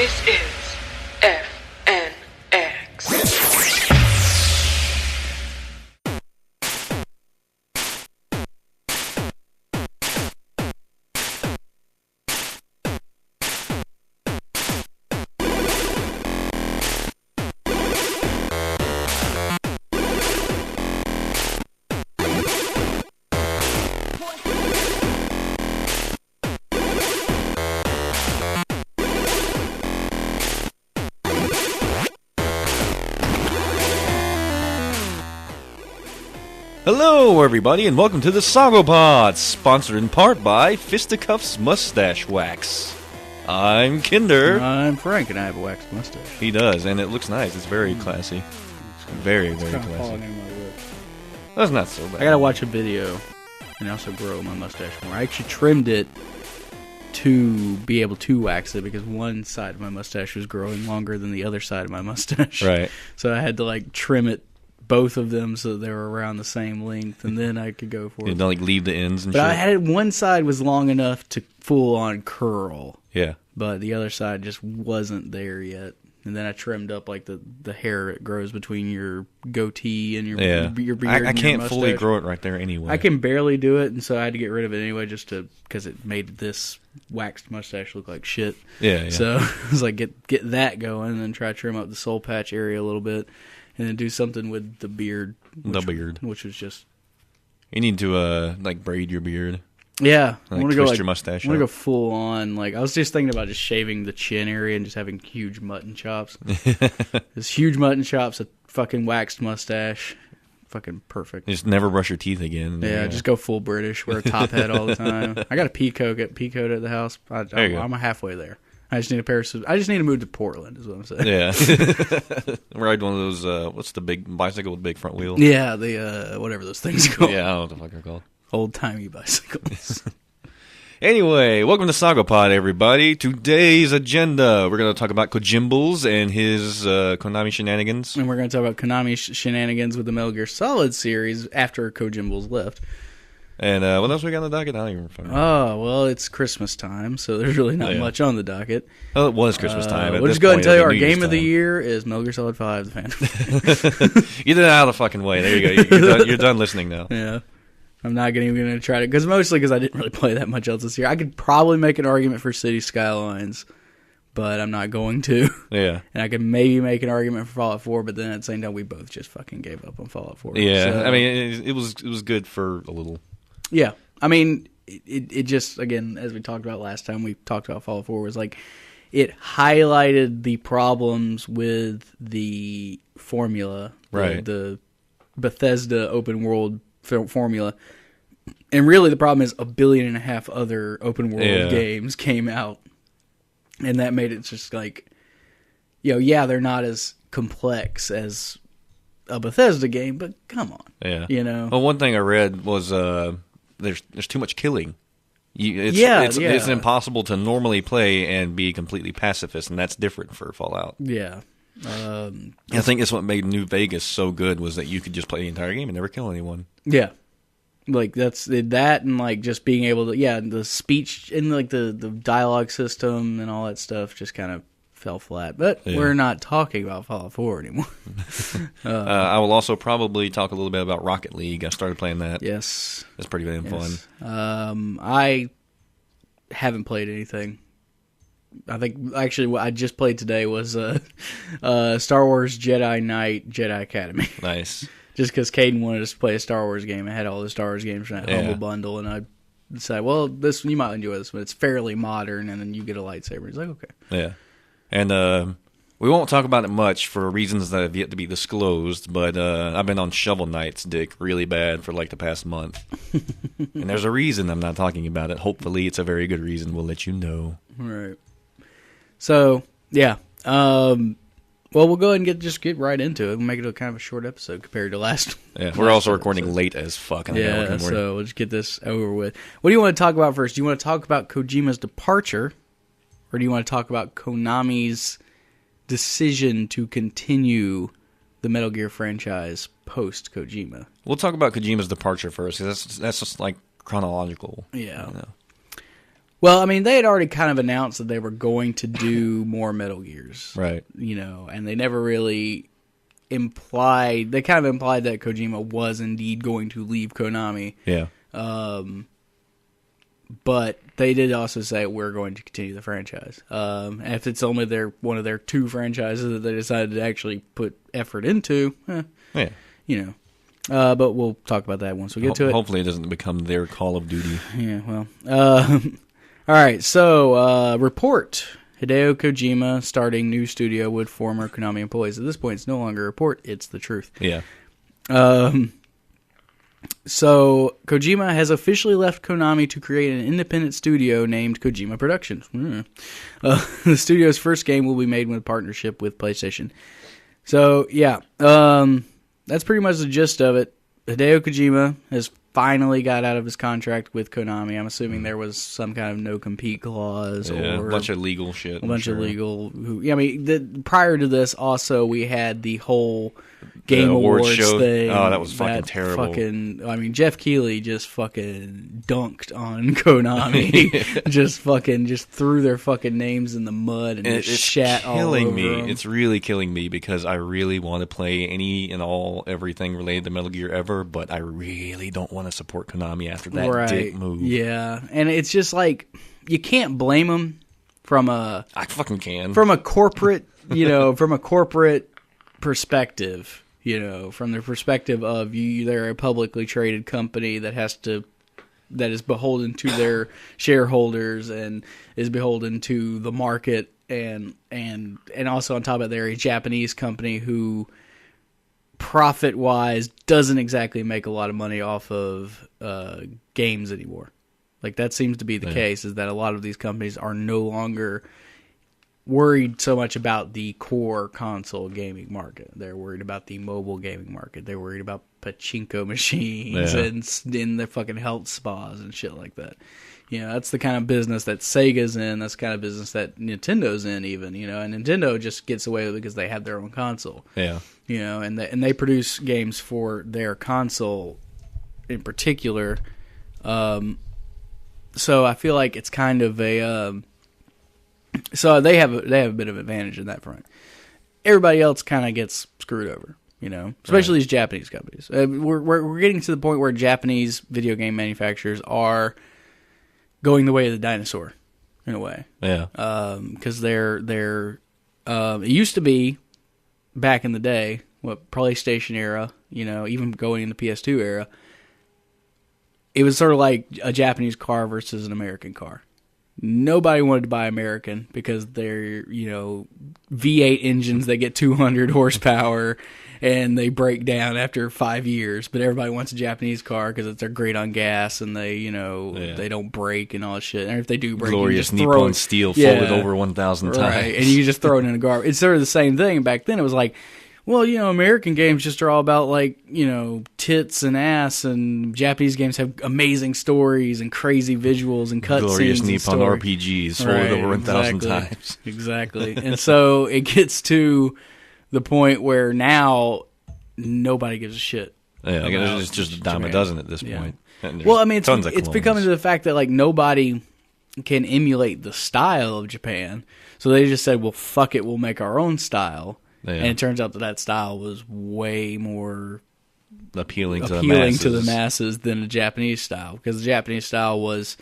This is FNX. Hello, everybody, and welcome to the SOGOpod, sponsored in part by Fisticuffs Mustache Wax. I'm Kinder. I'm Frank, and I have a waxed mustache. He does, and it looks nice. It's very classy. Very, very classy. That's not so bad. I gotta watch a video and also grow my mustache more. I actually trimmed it to be able to wax it because one side of my mustache was growing longer than the other side of my mustache. Right. So I had to trim it, both of them, so they were around the same length, and then I could go for it. You don't leave the ends and but shit. I had it, one side was long enough to full on curl. Yeah. But the other side just wasn't there yet. And then I trimmed up the hair that grows between your goatee and your beard. I and can't your fully mustache. grow it right there anyway. I can barely do it, and so I had to get rid of it anyway, just because it made this waxed mustache look like shit. Yeah. So I was like, get that going, and then try to trim up the soul patch area a little bit, and then do something with the beard. Which was just. You need to braid your beard. Yeah, I want to go your mustache. I want to go full on. I was just thinking about just shaving the chin area and just having huge mutton chops. Just huge mutton chops, a fucking waxed mustache, fucking perfect. Just never brush your teeth again. Yeah, just go full British. Wear a top hat all the time. I got a peacoat at the house. I'm halfway there. I just need I just need to move to Portland, is what I'm saying. Yeah. Ride one of those, what's the big bicycle with big front wheels? Yeah, the, whatever those things are called. Yeah, I don't know what the fuck they're called. Old-timey bicycles. Anyway, welcome to SOGOpod, everybody. Today's agenda, we're going to talk about Kojimbles and his Konami shenanigans. And we're going to talk about Konami shenanigans with the Metal Gear Solid series after Kojimbles left. And what else we got on the docket? I don't even remember. Oh, well, it's Christmas time, so there's really not much on the docket. Well, it was Christmas time. We'll just go ahead and tell you our game of the year is Metal Gear Solid 5, The Phantom. You did it out of the fucking way. There you go. You're done listening now. Yeah. I'm not even going to try to, mostly because I didn't really play that much else this year. I could probably make an argument for City Skylines, but I'm not going to. Yeah. And I could maybe make an argument for Fallout 4, but then at the same time, we both just fucking gave up on Fallout 4. Yeah. So, I mean, it was good for a little. Yeah. I mean, it just, again, as we talked about last time, we talked about Fallout 4, was it highlighted the problems with the formula. Right. The Bethesda open world formula. And really the problem is 1.5 billion other open world games came out. And that made it just they're not as complex as a Bethesda game, but come on. Yeah. Well, one thing I read was there's too much killing. It's impossible to normally play and be completely pacifist, and that's different for Fallout. Yeah. I think that's what made New Vegas so good, was that you could just play the entire game and never kill anyone. Yeah. That's that, and just being able to, the speech and the dialogue system and all that stuff just kind of fell flat. But we're not talking about Fallout 4 anymore. I will also probably talk a little bit about Rocket League. I started playing that. Yes. It's pretty damn fun. I haven't played anything. I think, actually, what I just played today was Star Wars Jedi Knight Jedi Academy. Nice. Just because Caden wanted us to play a Star Wars game. I had all the Star Wars games from that Humble Bundle, and I decided, well, you might enjoy this, but it's fairly modern, and then you get a lightsaber. He's like, okay. Yeah. And we won't talk about it much for reasons that have yet to be disclosed, but I've been on Shovel Knight's dick really bad for the past month. And there's a reason I'm not talking about it. Hopefully it's a very good reason. We'll let you know. All right. So, yeah. Well, we'll go ahead and get right into it. We'll make it a kind of a short episode compared to last. Yeah, we're also recording late as fuck. Yeah, so we'll just get this over with. What do you want to talk about first? Do you want to talk about Kojima's departure, or do you want to talk about Konami's decision to continue the Metal Gear franchise post Kojima? We'll talk about Kojima's departure first, because that's just chronological. Yeah. Well, I mean, they had already kind of announced that they were going to do more Metal Gears. Right. And they never really implied... They kind of implied that Kojima was indeed going to leave Konami. Yeah. But they did also say we're going to continue the franchise. If it's only one of their 2 franchises that they decided to actually put effort into, yeah. But we'll talk about that once we get to it. Hopefully it doesn't become their Call of Duty. Yeah, well. All right, so report. Hideo Kojima starting new studio with former Konami employees. At this point, it's no longer a report, it's the truth. Yeah. So, Kojima has officially left Konami to create an independent studio named Kojima Productions. The studio's first game will be made in partnership with PlayStation. So, yeah, that's pretty much the gist of it. Hideo Kojima has finally got out of his contract with Konami. I'm assuming there was some kind of no-compete clause or a bunch of legal shit. A bunch of legal... prior to this, also, we had the whole Game Awards show thing. Oh, that was fucking terrible. Jeff Keighley just fucking dunked on Konami. just threw their fucking names in the mud and just shat all over them. It's really killing me because I really want to play any and all everything related to Metal Gear ever, but I really don't want to support Konami after that dick move. Yeah, and it's just like you can't blame them I fucking can. From a corporate, perspective. From the perspective of they're a publicly traded company that is beholden to their shareholders and is beholden to the market, and also on top of it, they're a Japanese company who, profit-wise, doesn't exactly make a lot of money off of games anymore. Like, that seems to be the case, is that a lot of these companies are no longer worried so much about the core console gaming market. They're worried about the mobile gaming market. They're worried about pachinko machines and in the fucking health spas and shit like that. That's the kind of business that Sega's in. That's the kind of business that Nintendo's in even, and Nintendo just gets away with it because they have their own console. Yeah. And they produce games for their console in particular. So I feel like it's kind of a... So they have a bit of advantage in that front. Everybody else kind of gets screwed over, especially these Japanese companies. We're getting to the point where Japanese video game manufacturers are going the way of the dinosaur, in a way. Yeah. Because they're it used to be back in the day, PlayStation era, even going into PS2 era, it was sort of like a Japanese car versus an American car. Nobody wanted to buy American because they're, V8 engines that get 200 horsepower and they break down after 5 years. But everybody wants a Japanese car because they're great on gas and they, they don't break and all that shit. And if they do break, glorious Nippon steel folded over 1,000 times. Right, and you just throw it in a garbage. It's sort of the same thing. Back then it was like, well, American games just are all about, tits and ass, and Japanese games have amazing stories and crazy visuals and cutscenes. Glorious Nippon RPGs folded over 1,000 times. Exactly. And so it gets to the point where now nobody gives a shit. Yeah, it's just a dime a dozen at this point. Well, I mean, it's becoming to the fact that, nobody can emulate the style of Japan. So they just said, well, fuck it, we'll make our own style. Yeah. And it turns out that style was way more appealing to the masses than the Japanese style, because the Japanese style was,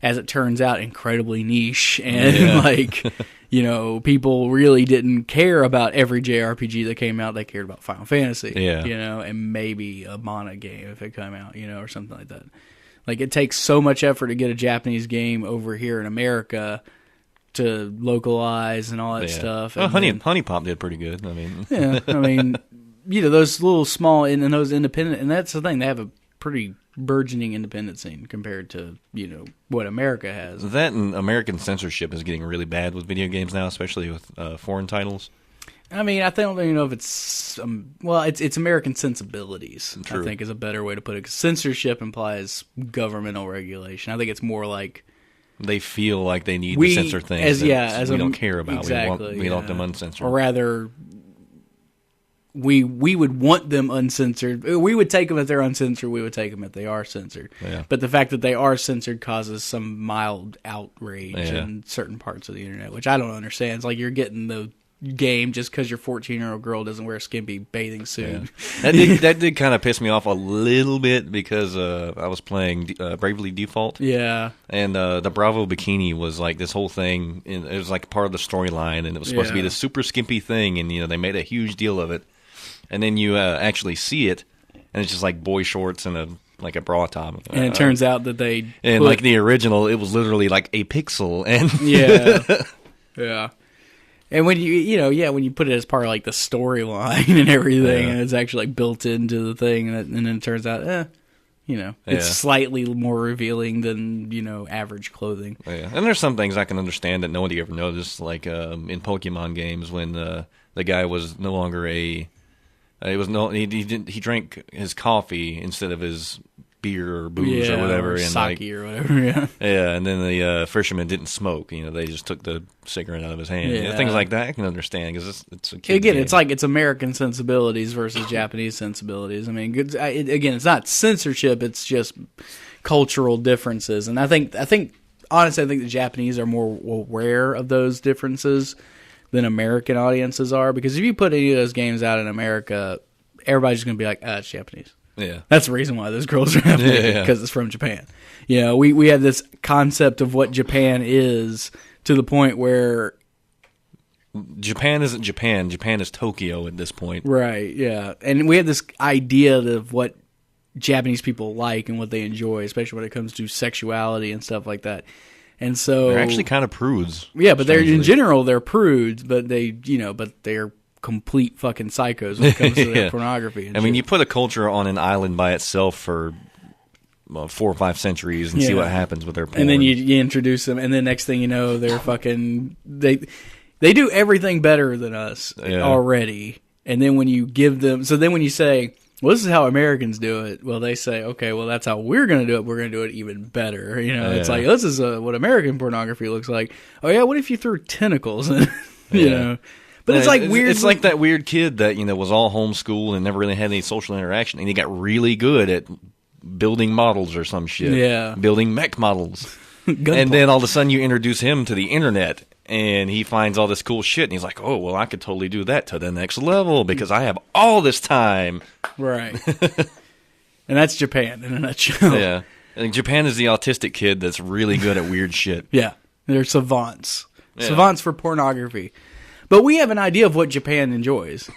as it turns out, incredibly niche, and people really didn't care about every JRPG that came out. They cared about Final Fantasy, and maybe a Mana game if it came out, or something like that. Like, it takes so much effort to get a Japanese game over here in America to localize and all that stuff. Well, Honey Pop did pretty good. Those little small and those independent, and that's the thing, they have a pretty burgeoning independent scene compared to what America has. That and American censorship is getting really bad with video games now, especially with foreign titles. I don't even know if it's it's American sensibilities. True. I think is a better way to put it, because censorship implies governmental regulation. I think it's more like they feel like they need to censor things we don't care about. Exactly, we want them uncensored. Or rather, we would want them uncensored. We would take them if they're uncensored. We would take them if they are censored. Yeah. But the fact that they are censored causes some mild outrage in certain parts of the internet, which I don't understand. It's like you're getting the game just because your 14-year-old girl doesn't wear a skimpy bathing suit. Yeah. That did kind of piss me off a little bit because I was playing Bravely Default. Yeah. And the Bravo bikini was like this whole thing. It was like part of the storyline, and it was supposed to be this super skimpy thing, and they made a huge deal of it. And then you actually see it, and it's just like boy shorts and a bra top. And it turns out that they like the original, it was literally like a pixel. And yeah. And when when you put it as part of like the storyline and everything, and it's actually like built into the thing, and then it turns out, it's slightly more revealing than average clothing. Yeah, and there's some things I can understand that nobody ever noticed, like in Pokemon games when the guy was no longer he drank his coffee instead of his beer or booze or whatever, or and sake or whatever. And then the fisherman didn't smoke. They just took the cigarette out of his hand. Things like that I can understand because it's a kid game. It's American sensibilities versus Japanese sensibilities. I mean, it's not censorship; it's just cultural differences. And I think honestly, the Japanese are more aware of those differences than American audiences are, because if you put any of those games out in America, everybody's going to be like, it's Japanese. Yeah. That's the reason why those girls are having it, because it's from Japan. We have this concept of what Japan is to the point where Japan isn't Japan. Japan is Tokyo at this point. Right, yeah. And we have this idea of what Japanese people like and what they enjoy, especially when it comes to sexuality and stuff like that. And so they're actually kind of prudes. Yeah, but they're in general they're prudes, but they're complete fucking psychos when it comes to their pornography. And you put a culture on an island by itself for 4 or 5 centuries and see what happens with their porn. And then you introduce them, and then next thing you know, they're fucking they do everything better than us already. And then when you give them, when you say, well, this is how Americans do it. Well, they say, okay, well, that's how we're going to do it. We're going to do it even better. It's like, this is what American pornography looks like. Oh, yeah, what if you threw tentacles in it? But it's like weird. It's like that weird kid that, was all homeschooled and never really had any social interaction, and he got really good at building models or some shit. Yeah. Building mech models. And then all of a sudden you introduce him to the internet, and he finds all this cool shit, and he's like, oh, well, I could totally do that to the next level because I have all this time. Right. And that's Japan in a nutshell. Yeah. I think Japan is the autistic kid that's really good at weird shit. Yeah. They're savants. Yeah. Savants for pornography. But we have an idea of what Japan enjoys.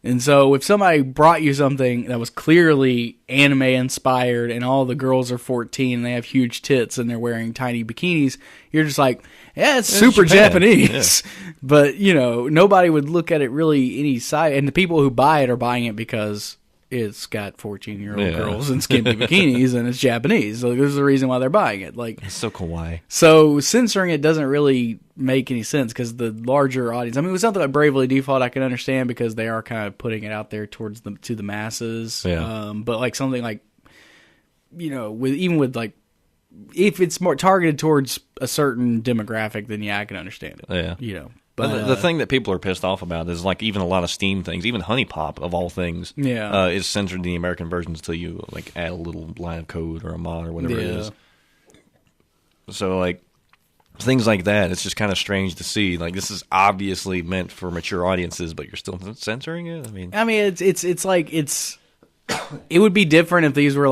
And so if somebody brought you something that was clearly anime inspired and all the girls are 14 and they have huge tits and they're wearing tiny bikinis, you're just like, yeah, it's super Japan. Japanese. Yeah. But, nobody would look at it really any side. And the people who buy it are buying it because it's got 14-year-old girls in skimpy bikinis and it's Japanese. So there's the reason why they're buying it. It's so kawaii. So censoring it doesn't really make any sense because the larger audience. I mean, with something like Bravely Default, I can understand because they are kind of putting it out there to the masses. Yeah. But like something like, with if it's more targeted towards a certain demographic, then I can understand it. Yeah. But the thing that people are pissed off about is even a lot of Steam things, even Honey Pop of all things, is censored in the American versions until you add a little line of code or a mod or whatever it is. So things like that, it's just kind of strange to see. This is obviously meant for mature audiences, but you're still censoring it. It would be different if these were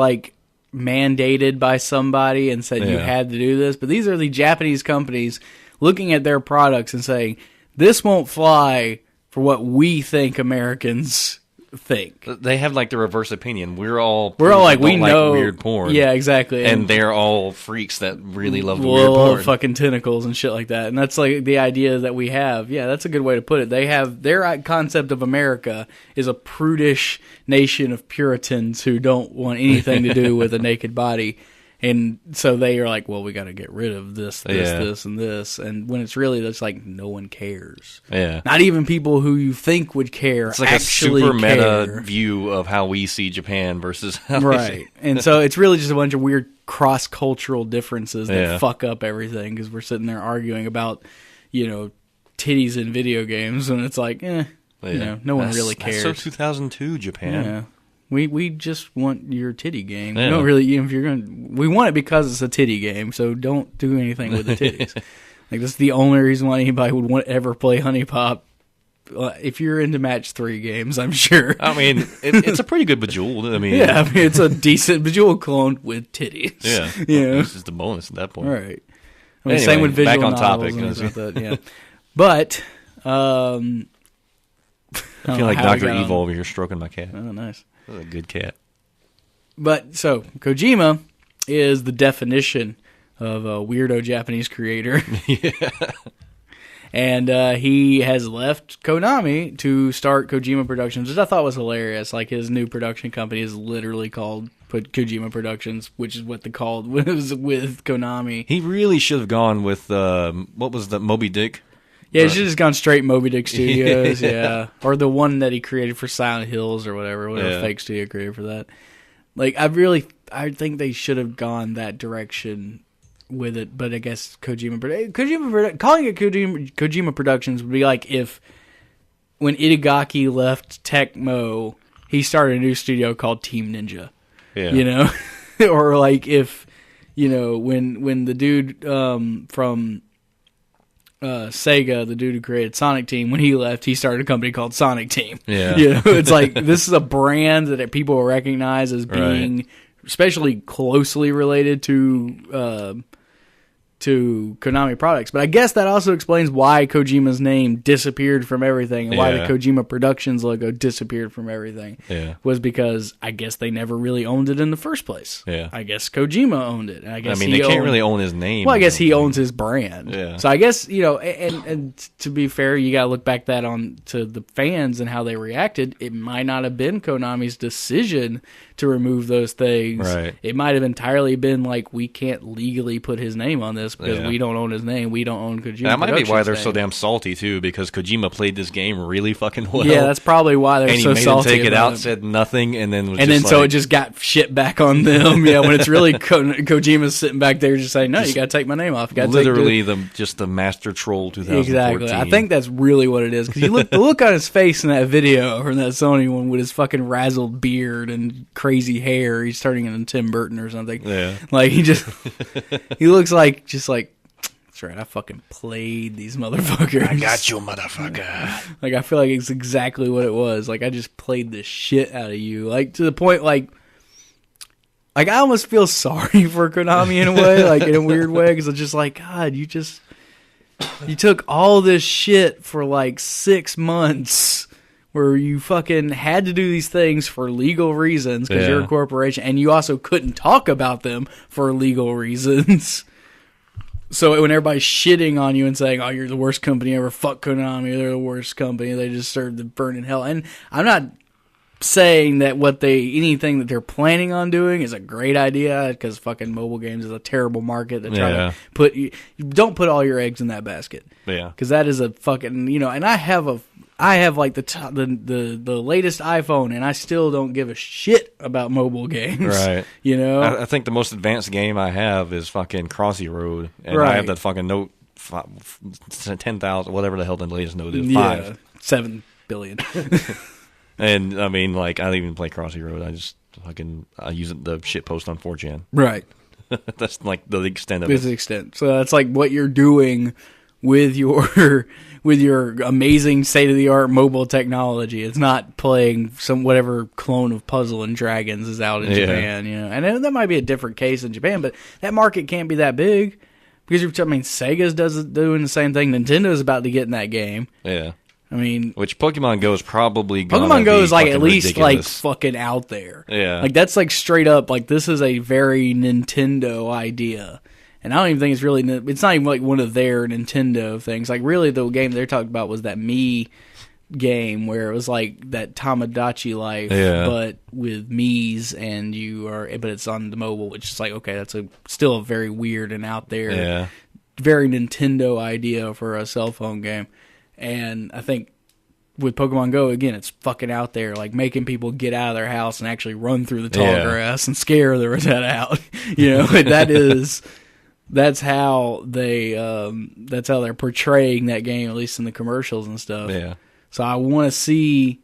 mandated by somebody and said you had to do this. But these are the Japanese companies looking at their products and saying, this won't fly for what we think Americans think. They have the reverse opinion. We're all we know weird porn. Yeah, exactly. And they're all freaks that really love the weird porn. Fucking tentacles and shit like that. And that's the idea that we have. Yeah, that's a good way to put it. They have their concept of America is a prudish nation of Puritans who don't want anything to do with a naked body. And so they are like, well, we got to get rid of this, and this. And when it's really, that's no one cares. Yeah. Not even people who you think would care it's actually a super care. Meta view of how we see Japan versus how right. And so it's really just a bunch of weird cross-cultural differences that fuck up everything because we're sitting there arguing about, titties in video games. And it's No one really cares. That's so 2002 Japan. Yeah. We just want your titty game. Yeah. We don't really, if you're we want it because it's a titty game, so don't do anything with the titties. Like, that's the only reason why anybody would want to ever play Honey Pop. If you're into match 3 games, I'm sure. I mean, it's a pretty good Bejeweled. It's a decent Bejeweled clone with titties. Yeah. This is the bonus at that point. Right. Same with visual back on novels topic. and stuff like that, yeah. But, I feel like Dr. Evil over here stroking my cat. Oh, nice. That's a good cat. But, so, Kojima is the definition of a weirdo Japanese creator. Yeah. And he has left Konami to start Kojima Productions, which I thought was hilarious. Like, his new production company is literally called Kojima Productions, which is what they called when it was with Konami. He really should have gone with, what was the Moby Dick? Yeah, he should have just gone straight Moby Dick Studios, yeah. Or the one that he created for Silent Hills or whatever fake studio created for that. Like, I think they should have gone that direction with it, but I guess calling it Kojima Productions would be like if when Itagaki left Tecmo, he started a new studio called Team Ninja. Yeah. Or like if when the dude from Sega, the dude who created Sonic Team, when he left, he started a company called Sonic Team. Yeah. It's like this is a brand that people will recognize as being especially closely related to Konami products. But I guess that also explains why Kojima's name disappeared from everything and why the Kojima Productions logo disappeared from everything. Yeah. Was because I guess they never really owned it in the first place. Yeah. I guess Kojima owned it. And I guess they can't really own his name. Well, I guess he owns his brand. Yeah. So I guess, and to be fair, you got to look back to the fans and how they reacted. It might not have been Konami's decision to remove those things. Right. It might have entirely been like, we can't legally put his name on this because we don't own his name. We don't own Kojima. That might be why they're name. so damn salty too, because Kojima played this game really fucking well. Yeah, that's probably why they're so salty. And he made him take it out, said nothing, and then so it just got shit back on them. Yeah, when it's really Kojima's sitting back there just saying, no, you got to take my name off. You literally the master troll 2014. Exactly. I think that's really what it is, because the look on his face in that video from that Sony one with his fucking razzled beard and crazy hair. He's turning into Tim Burton or something. Yeah. Like, he looks like, that's right, I fucking played these motherfuckers. I got you, motherfucker. Like, I feel like it's exactly what it was. Like, I just played the shit out of you. Like, to the point, like I almost feel sorry for Konami in a way, like, in a weird way, because it's just like, God, you took all this shit for, like, 6 months where you fucking had to do these things for legal reasons because you're a corporation, and you also couldn't talk about them for legal reasons. So when everybody's shitting on you and saying, oh, you're the worst company ever, fuck Konami, they're the worst company, they just serve the burn in hell. And I'm not saying that anything that they're planning on doing is a great idea, because fucking mobile games is a terrible market to try to put. You don't put all your eggs in that basket. Yeah. Because that is a fucking, and I have like the latest iPhone, and I still don't give a shit about mobile games. Right. I think the most advanced game I have is fucking Crossy Road, and I have that fucking Note 10,000, whatever the hell the latest Note is. 5. 7 billion. And I mean, like, I don't even play Crossy Road. I just I use the shit post on 4chan. Right. That's like the extent of it. To the extent. So that's like what you're doing with your amazing state of the art mobile technology. It's not playing whatever clone of Puzzle and Dragons is out in Japan, And that might be a different case in Japan, but that market can't be that big because Sega's doing the same thing. Nintendo's about to get in that game. Yeah. I mean, which Pokemon Go is probably gonna Pokemon Go is like at least ridiculous. Like fucking out there. Yeah. Like that's like straight up like this is a very Nintendo idea. And I don't even think it's not even like one of their Nintendo things. Like really the game they're talking about was that Mii game where it was like that Tamagotchi life, but with Mii's but it's on the mobile, which is like, okay, that's still a very weird and out there, very Nintendo idea for a cell phone game. And I think with Pokemon Go, again, it's fucking out there, like making people get out of their house and actually run through the tall grass and scare the rat out. That's how they're portraying that game, at least in the commercials and stuff. Yeah. So I want to see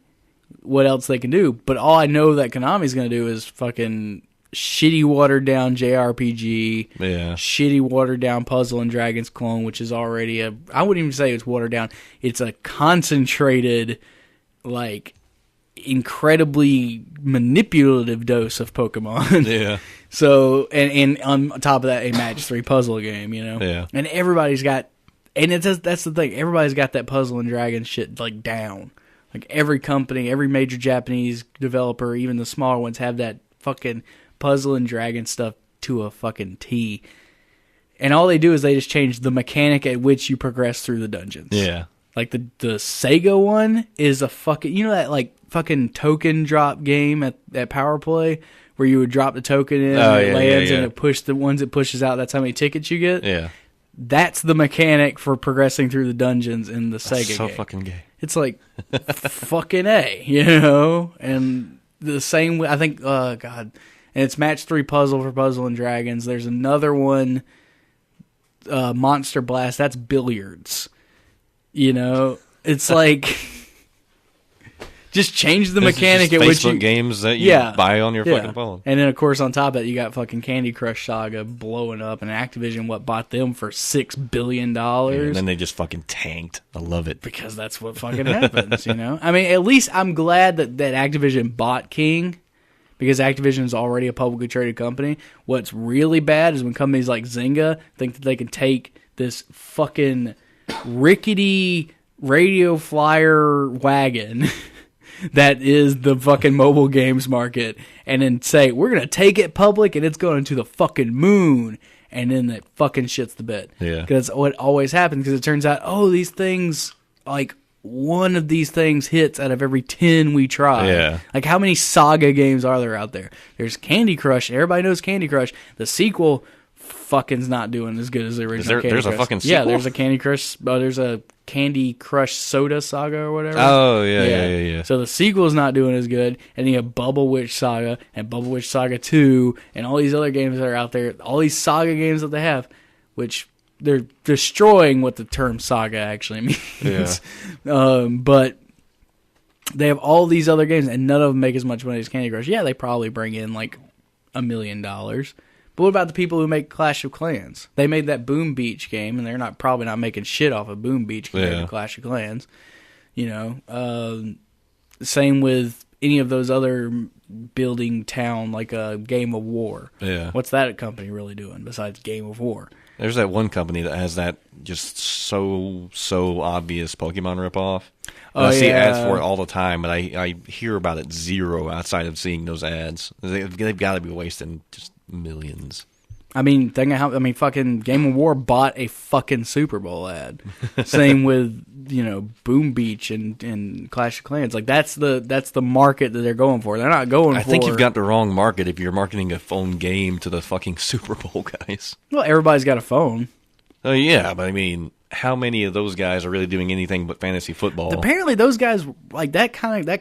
what else they can do. But all I know that Konami's going to do is fucking shitty watered down JRPG, shitty watered down Puzzle and Dragons clone, which is already I wouldn't even say it's watered down. It's a concentrated, like, incredibly manipulative dose of Pokemon. Yeah. So, and on top of that, a match 3 puzzle game, you know? Yeah. And everybody's got, and that's the thing, everybody's got that Puzzle and Dragons shit, like, down. Like, every company, every major Japanese developer, even the smaller ones, have that fucking Puzzle and Dragon stuff to a fucking T. And all they do is they just change the mechanic at which you progress through the dungeons. Yeah. Like, the Sega one is a fucking, you know that, like, fucking token drop game at Power Play? Where you would drop the token in, and it lands, and it push the ones it pushes out. That's how many tickets you get. Yeah, that's the mechanic for progressing through the dungeons in the Sega game. So fucking gay. It's like fucking A, you know. And the same way, I think. God, and it's match 3 puzzle for Puzzle and Dragons. There's another one, Monster Blast. That's billiards. You know, it's like. Just change the mechanic at which you... games that you buy on your fucking phone. And then, of course, on top of that, you got fucking Candy Crush Saga blowing up, and Activision, bought them for $6 billion. And then they just fucking tanked. I love it. Because that's what fucking happens, you know? I mean, at least I'm glad that Activision bought King, because Activision is already a publicly traded company. What's really bad is when companies like Zynga think that they can take this fucking rickety radio flyer wagon... that is the fucking mobile games market, and then say, we're going to take it public, and it's going to the fucking moon, and then that fucking shits the bed. Yeah. Because that's what always happens, because it turns out, these things, like, one of these things hits out of every 10 we try. Yeah. Like, how many Saga games are there out there? There's Candy Crush, everybody knows Candy Crush. The sequel fucking's not doing as good as the original Candy Crush. There's a fucking sequel? Yeah, there's a Candy Crush, there's a Candy Crush Soda Saga or whatever. Oh, yeah. So the sequel's not doing as good, and you have Bubble Witch Saga and Bubble Witch Saga 2 and all these other games that are out there, all these Saga games that they have, which they're destroying what the term Saga actually means. Yeah. But they have all these other games, and none of them make as much money as Candy Crush. Yeah, they probably bring in like $1 million. But what about the people who make Clash of Clans? They made that Boom Beach game, and they're probably not making shit off of Boom Beach compared to Clash of Clans. You know, same with any of those other building town, like a Game of War. Yeah. What's that company really doing besides Game of War? There's that one company that has that just so obvious Pokemon ripoff. I see ads for it all the time, but I hear about it zero outside of seeing those ads. They've got to be wasting just millions. I mean, fucking Game of War bought a fucking Super Bowl ad. Same with, you know, Boom Beach and Clash of Clans. Like, that's the market that they're going for. They're not going for... I think you've got the wrong market if you're marketing a phone game to the fucking Super Bowl guys. Well, everybody's got a phone. Oh, yeah, but I mean... How many of those guys are really doing anything but fantasy football? Apparently, those guys, like that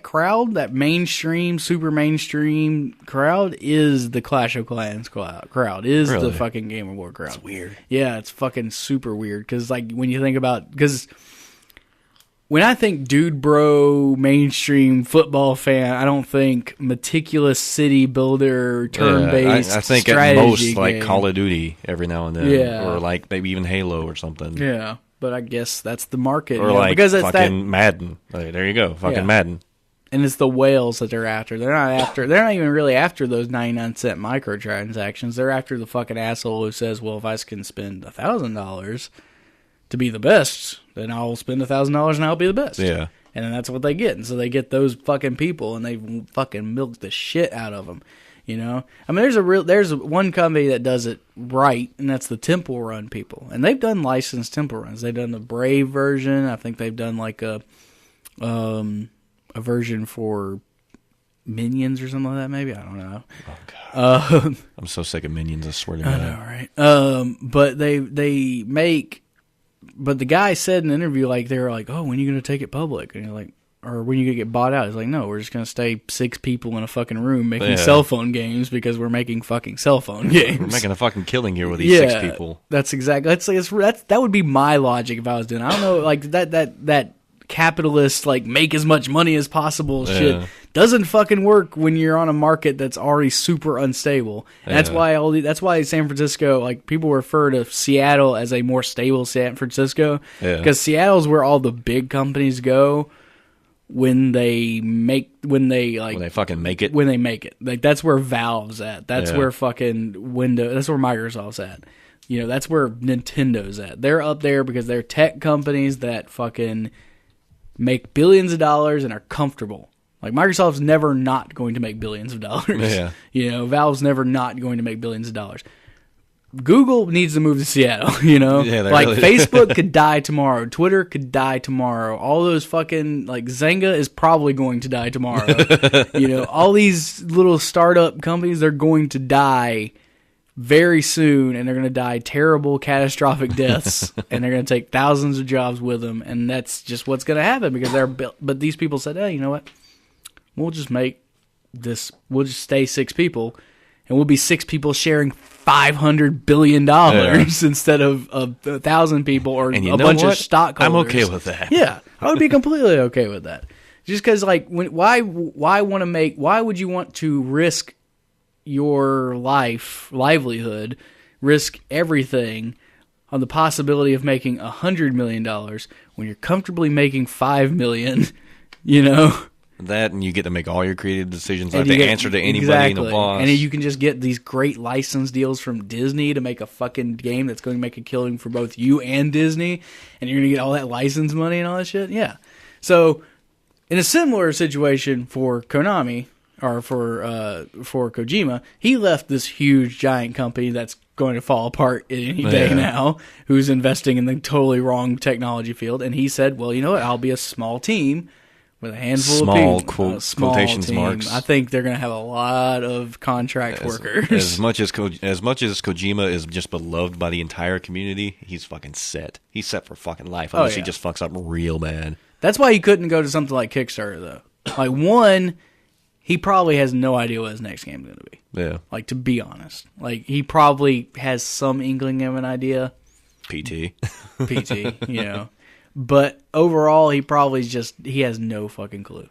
crowd, that mainstream, super mainstream crowd, is the Clash of Clans crowd, is the fucking Game of War crowd. That's weird. Yeah, it's fucking super weird. Because, like, when you think about, because when I think dude bro mainstream football fan, I don't think meticulous city builder turn-based I think at most like Call of Duty every now and then, or like maybe even Halo or something. Yeah, but I guess that's the market, or like because it's fucking Madden. Like, there you go, fucking Madden. And it's the whales that they're after. They're not even really after those 99-cent microtransactions. They're after the fucking asshole who says, "Well, if I can spend $1,000 to be the best, then I'll spend $1,000 and I'll be the best." Yeah. And then that's what they get. And so they get those fucking people, and they fucking milk the shit out of them. You know? I mean, there's one company that does it right, and that's the Temple Run people. And they've done licensed Temple Runs. They've done the Brave version. I think they've done like a version for Minions or something like that, maybe. I don't know. Oh, God. I'm so sick of Minions, I swear to God. I know, right? But they make... But the guy said in an interview, like, they were like, "Oh, when are you going to take it public?" And you're like, or when are you going to get bought out? He's like, "No, we're just going to stay 6 people in a fucking room making cell phone games because we're making fucking cell phone games. We're making a fucking killing here with these 6 people." That's exactly. That would be my logic if I was doing it. I don't know, like, that capitalist, like, make as much money as possible shit doesn't fucking work when you're on a market that's already super unstable. And that's why San Francisco, like, people refer to Seattle as a more stable San Francisco, because Seattle's where all the big companies go when they fucking make it. When they make it. Like, that's where Valve's at. That's where fucking that's where Microsoft's at. You know, that's where Nintendo's at. They're up there because they're tech companies that fucking make billions of dollars and are comfortable. Like, Microsoft's never not going to make billions of dollars. Yeah. You know, Valve's never not going to make billions of dollars. Google needs to move to Seattle, you know? Yeah, like, really Facebook could die tomorrow. Twitter could die tomorrow. All those fucking, like, Zynga is probably going to die tomorrow. You know, all these little startup companies, they're going to die very soon, and they're going to die terrible, catastrophic deaths, and they're going to take thousands of jobs with them, and that's just what's going to happen because they're built. But these people said, hey, you know what? We'll just stay 6 people, and we'll be 6 people sharing $500 billion instead of 1,000 people or a bunch of stockholders. I'm okay with that. Yeah, I would be completely okay with that. Just because, like, why would you want to risk your livelihood, risk everything on the possibility of making $100 million when you're comfortably making $5 million, you know? That, and you get to make all your creative decisions, not to answer to anybody in the boss. And you can just get these great license deals from Disney to make a fucking game that's going to make a killing for both you and Disney, and you're going to get all that license money and all that shit. Yeah. So, in a similar situation for Konami, or for Kojima, he left this huge giant company that's going to fall apart any day now, who's investing in the totally wrong technology field, and he said, well, you know what, I'll be a small team with a handful of people. Small quotations marks. I think they're going to have a lot of contract workers. As much as Kojima is just beloved by the entire community, he's fucking set. He's set for fucking life, unless he just fucks up real bad. That's why he couldn't go to something like Kickstarter, though. Like, one, he probably has no idea what his next game's going to be. Yeah. Like, to be honest. Like, he probably has some inkling of an idea. PT, you know. But overall, he has no fucking clue.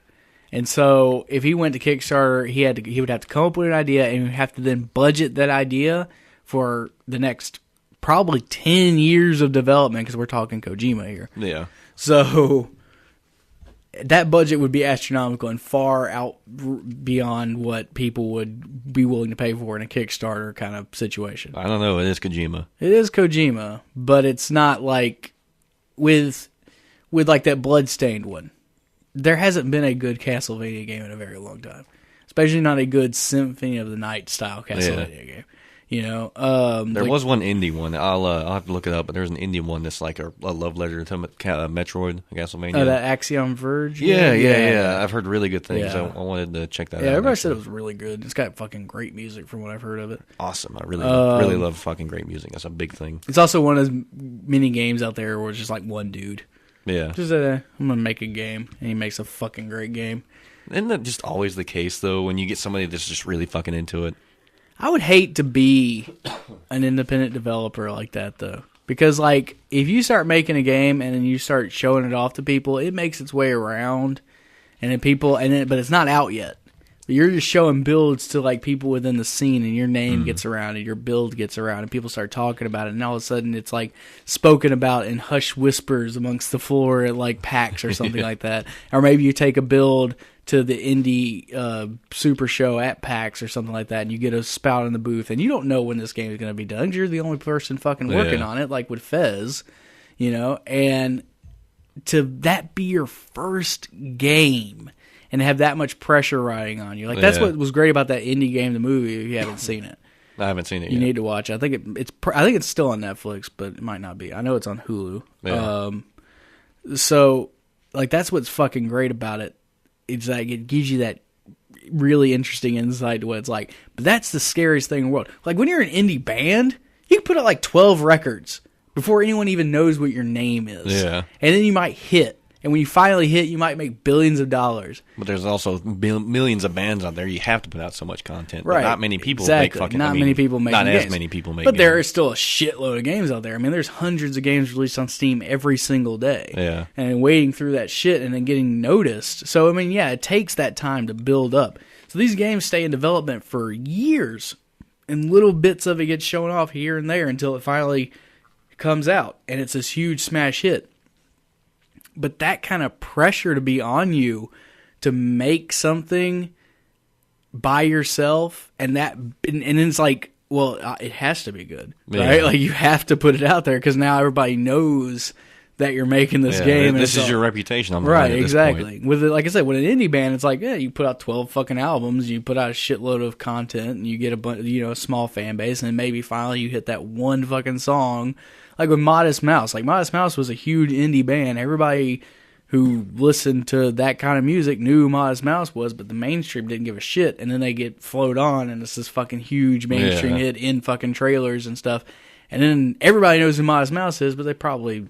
And so, if he went to Kickstarter, he would have to come up with an idea, and he would have to then budget that idea for the next probably 10 years of development, because we're talking Kojima here. Yeah. So, that budget would be astronomical and far out beyond what people would be willing to pay for in a Kickstarter kind of situation. I don't know. It is Kojima. It is Kojima, but it's not like with like that Bloodstained one. There hasn't been a good Castlevania game in a very long time, especially not a good Symphony of the Night style Castlevania game. You know, there was one indie one. I'll have to look it up, but there's an indie one that's like a love letter to Metroid, Castlevania. Oh, that Axiom Verge. Yeah. I've heard really good things. I wanted to check that out. Yeah, everybody said it was really good. It's got fucking great music from what I've heard of it. Awesome. I really love fucking great music. That's a big thing. It's also one of those mini games out there where it's just like one dude. Yeah. Just I'm gonna make a game, and he makes a fucking great game. Isn't that just always the case though? When you get somebody that's just really fucking into it. I would hate to be an independent developer like that, though. Because, like, if you start making a game and then you start showing it off to people, it makes its way around. And then but it's not out yet. But you're just showing builds to, like, people within the scene, and your name gets around, and your build gets around, and people start talking about it. And all of a sudden, it's, like, spoken about in hushed whispers amongst the floor at, like, PAX or something like that. Or maybe you take a build to the indie super show at PAX or something like that, and you get a spout in the booth, and you don't know when this game is going to be done. You're the only person fucking working on it, like with Fez, you know, and to that be your first game and have that much pressure riding on you. Like, that's what was great about that indie game, the movie, if you haven't seen it. I haven't seen it yet. You need to watch it. I think it's still on Netflix, but it might not be. I know it's on Hulu. Yeah. So, like, that's what's fucking great about it. It's like it gives you that really interesting insight to what it's like. But that's the scariest thing in the world. Like, when you're an indie band, you can put out like 12 records before anyone even knows what your name is. Yeah. And then you might hit. And when you finally hit, you might make billions of dollars. But there's also millions of bands out there. You have to put out so much content. Right. But not many people exactly. make fucking... Not many people make Not games. as many people make But games. there is still a shitload of games out there. I mean, there's hundreds of games released on Steam every single day. Yeah. And waiting through that shit and then getting noticed. So, I mean, yeah, it takes that time to build up. So these games stay in development for years. And little bits of it get shown off here and there until it finally comes out. And it's this huge smash hit. But that kind of pressure to be on you to make something by yourself, and it's like, well, it has to be good, right? Like, you have to put it out there because now everybody knows that you're making this game. This is your reputation on the right, line at exactly. this point. With like I said, with an indie band, it's like, yeah, you put out 12 fucking albums, you put out a shitload of content, and you get a small fan base, and then maybe finally you hit that one fucking song. Like with Modest Mouse. Like, Modest Mouse was a huge indie band. Everybody who listened to that kind of music knew who Modest Mouse was, but the mainstream didn't give a shit. And then they get flowed on, and it's this fucking huge mainstream hit in fucking trailers and stuff. And then everybody knows who Modest Mouse is, but they probably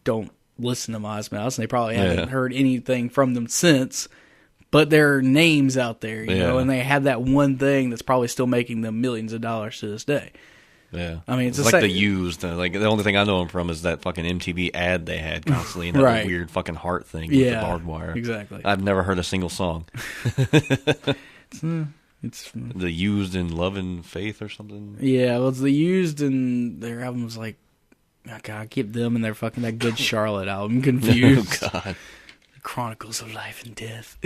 don't listen to Modest Mouse, and they probably haven't heard anything from them since. But there are names out there, you know, and they have that one thing that's probably still making them millions of dollars to this day. Yeah, I mean, it's like The Used. Like, the only thing I know them from is that fucking MTV ad they had constantly, and that weird fucking heart thing with the barbed wire. Exactly. I've never heard a single song. It's The Used in Love and Faith or something. Yeah, well, it's The Used, and their album was like, oh God, I keep them and their fucking that Good Charlotte album confused. Oh God, Chronicles of Life and Death.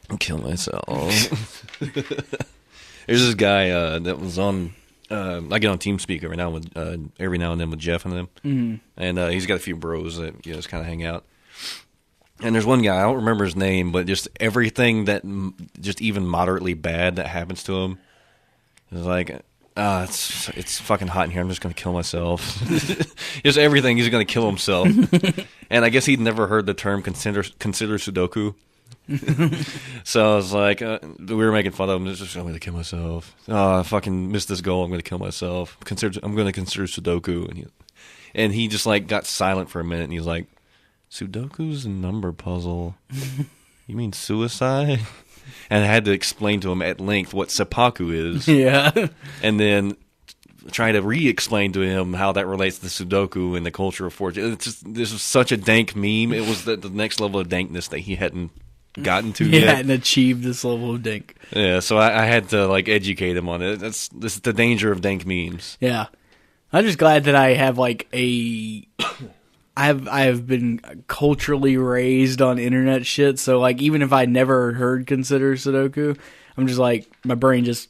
I'll kill myself. There's this guy that was on. I get on TeamSpeak every now and then with Jeff and them, and he's got a few bros that just kind of hang out. And there's one guy, I don't remember his name, but just everything that just even moderately bad that happens to him is like, it's fucking hot in here. I'm just gonna kill myself. Just everything, he's gonna kill himself. And I guess he'd never heard the term consider Sudoku. So I was like, we were making fun of him. Just, I'm going to kill myself. Oh, I fucking missed this goal. I'm going to kill myself. I'm going to consider Sudoku. And he just like got silent for a minute, and he's like, Sudoku's a number puzzle. You mean suicide? And I had to explain to him at length what seppuku is. Yeah. And then try to re-explain to him how that relates to Sudoku and the culture of fortune. This was such a dank meme. It was the next level of dankness that he hadn't gotten to yet. hadn't achieved this level of dank. Yeah, so I had to like educate him on it. This is the danger of dank memes. Yeah, I'm just glad that I have like I have been culturally raised on internet shit. So like, even if I never heard consider Sudoku, I'm just like, my brain just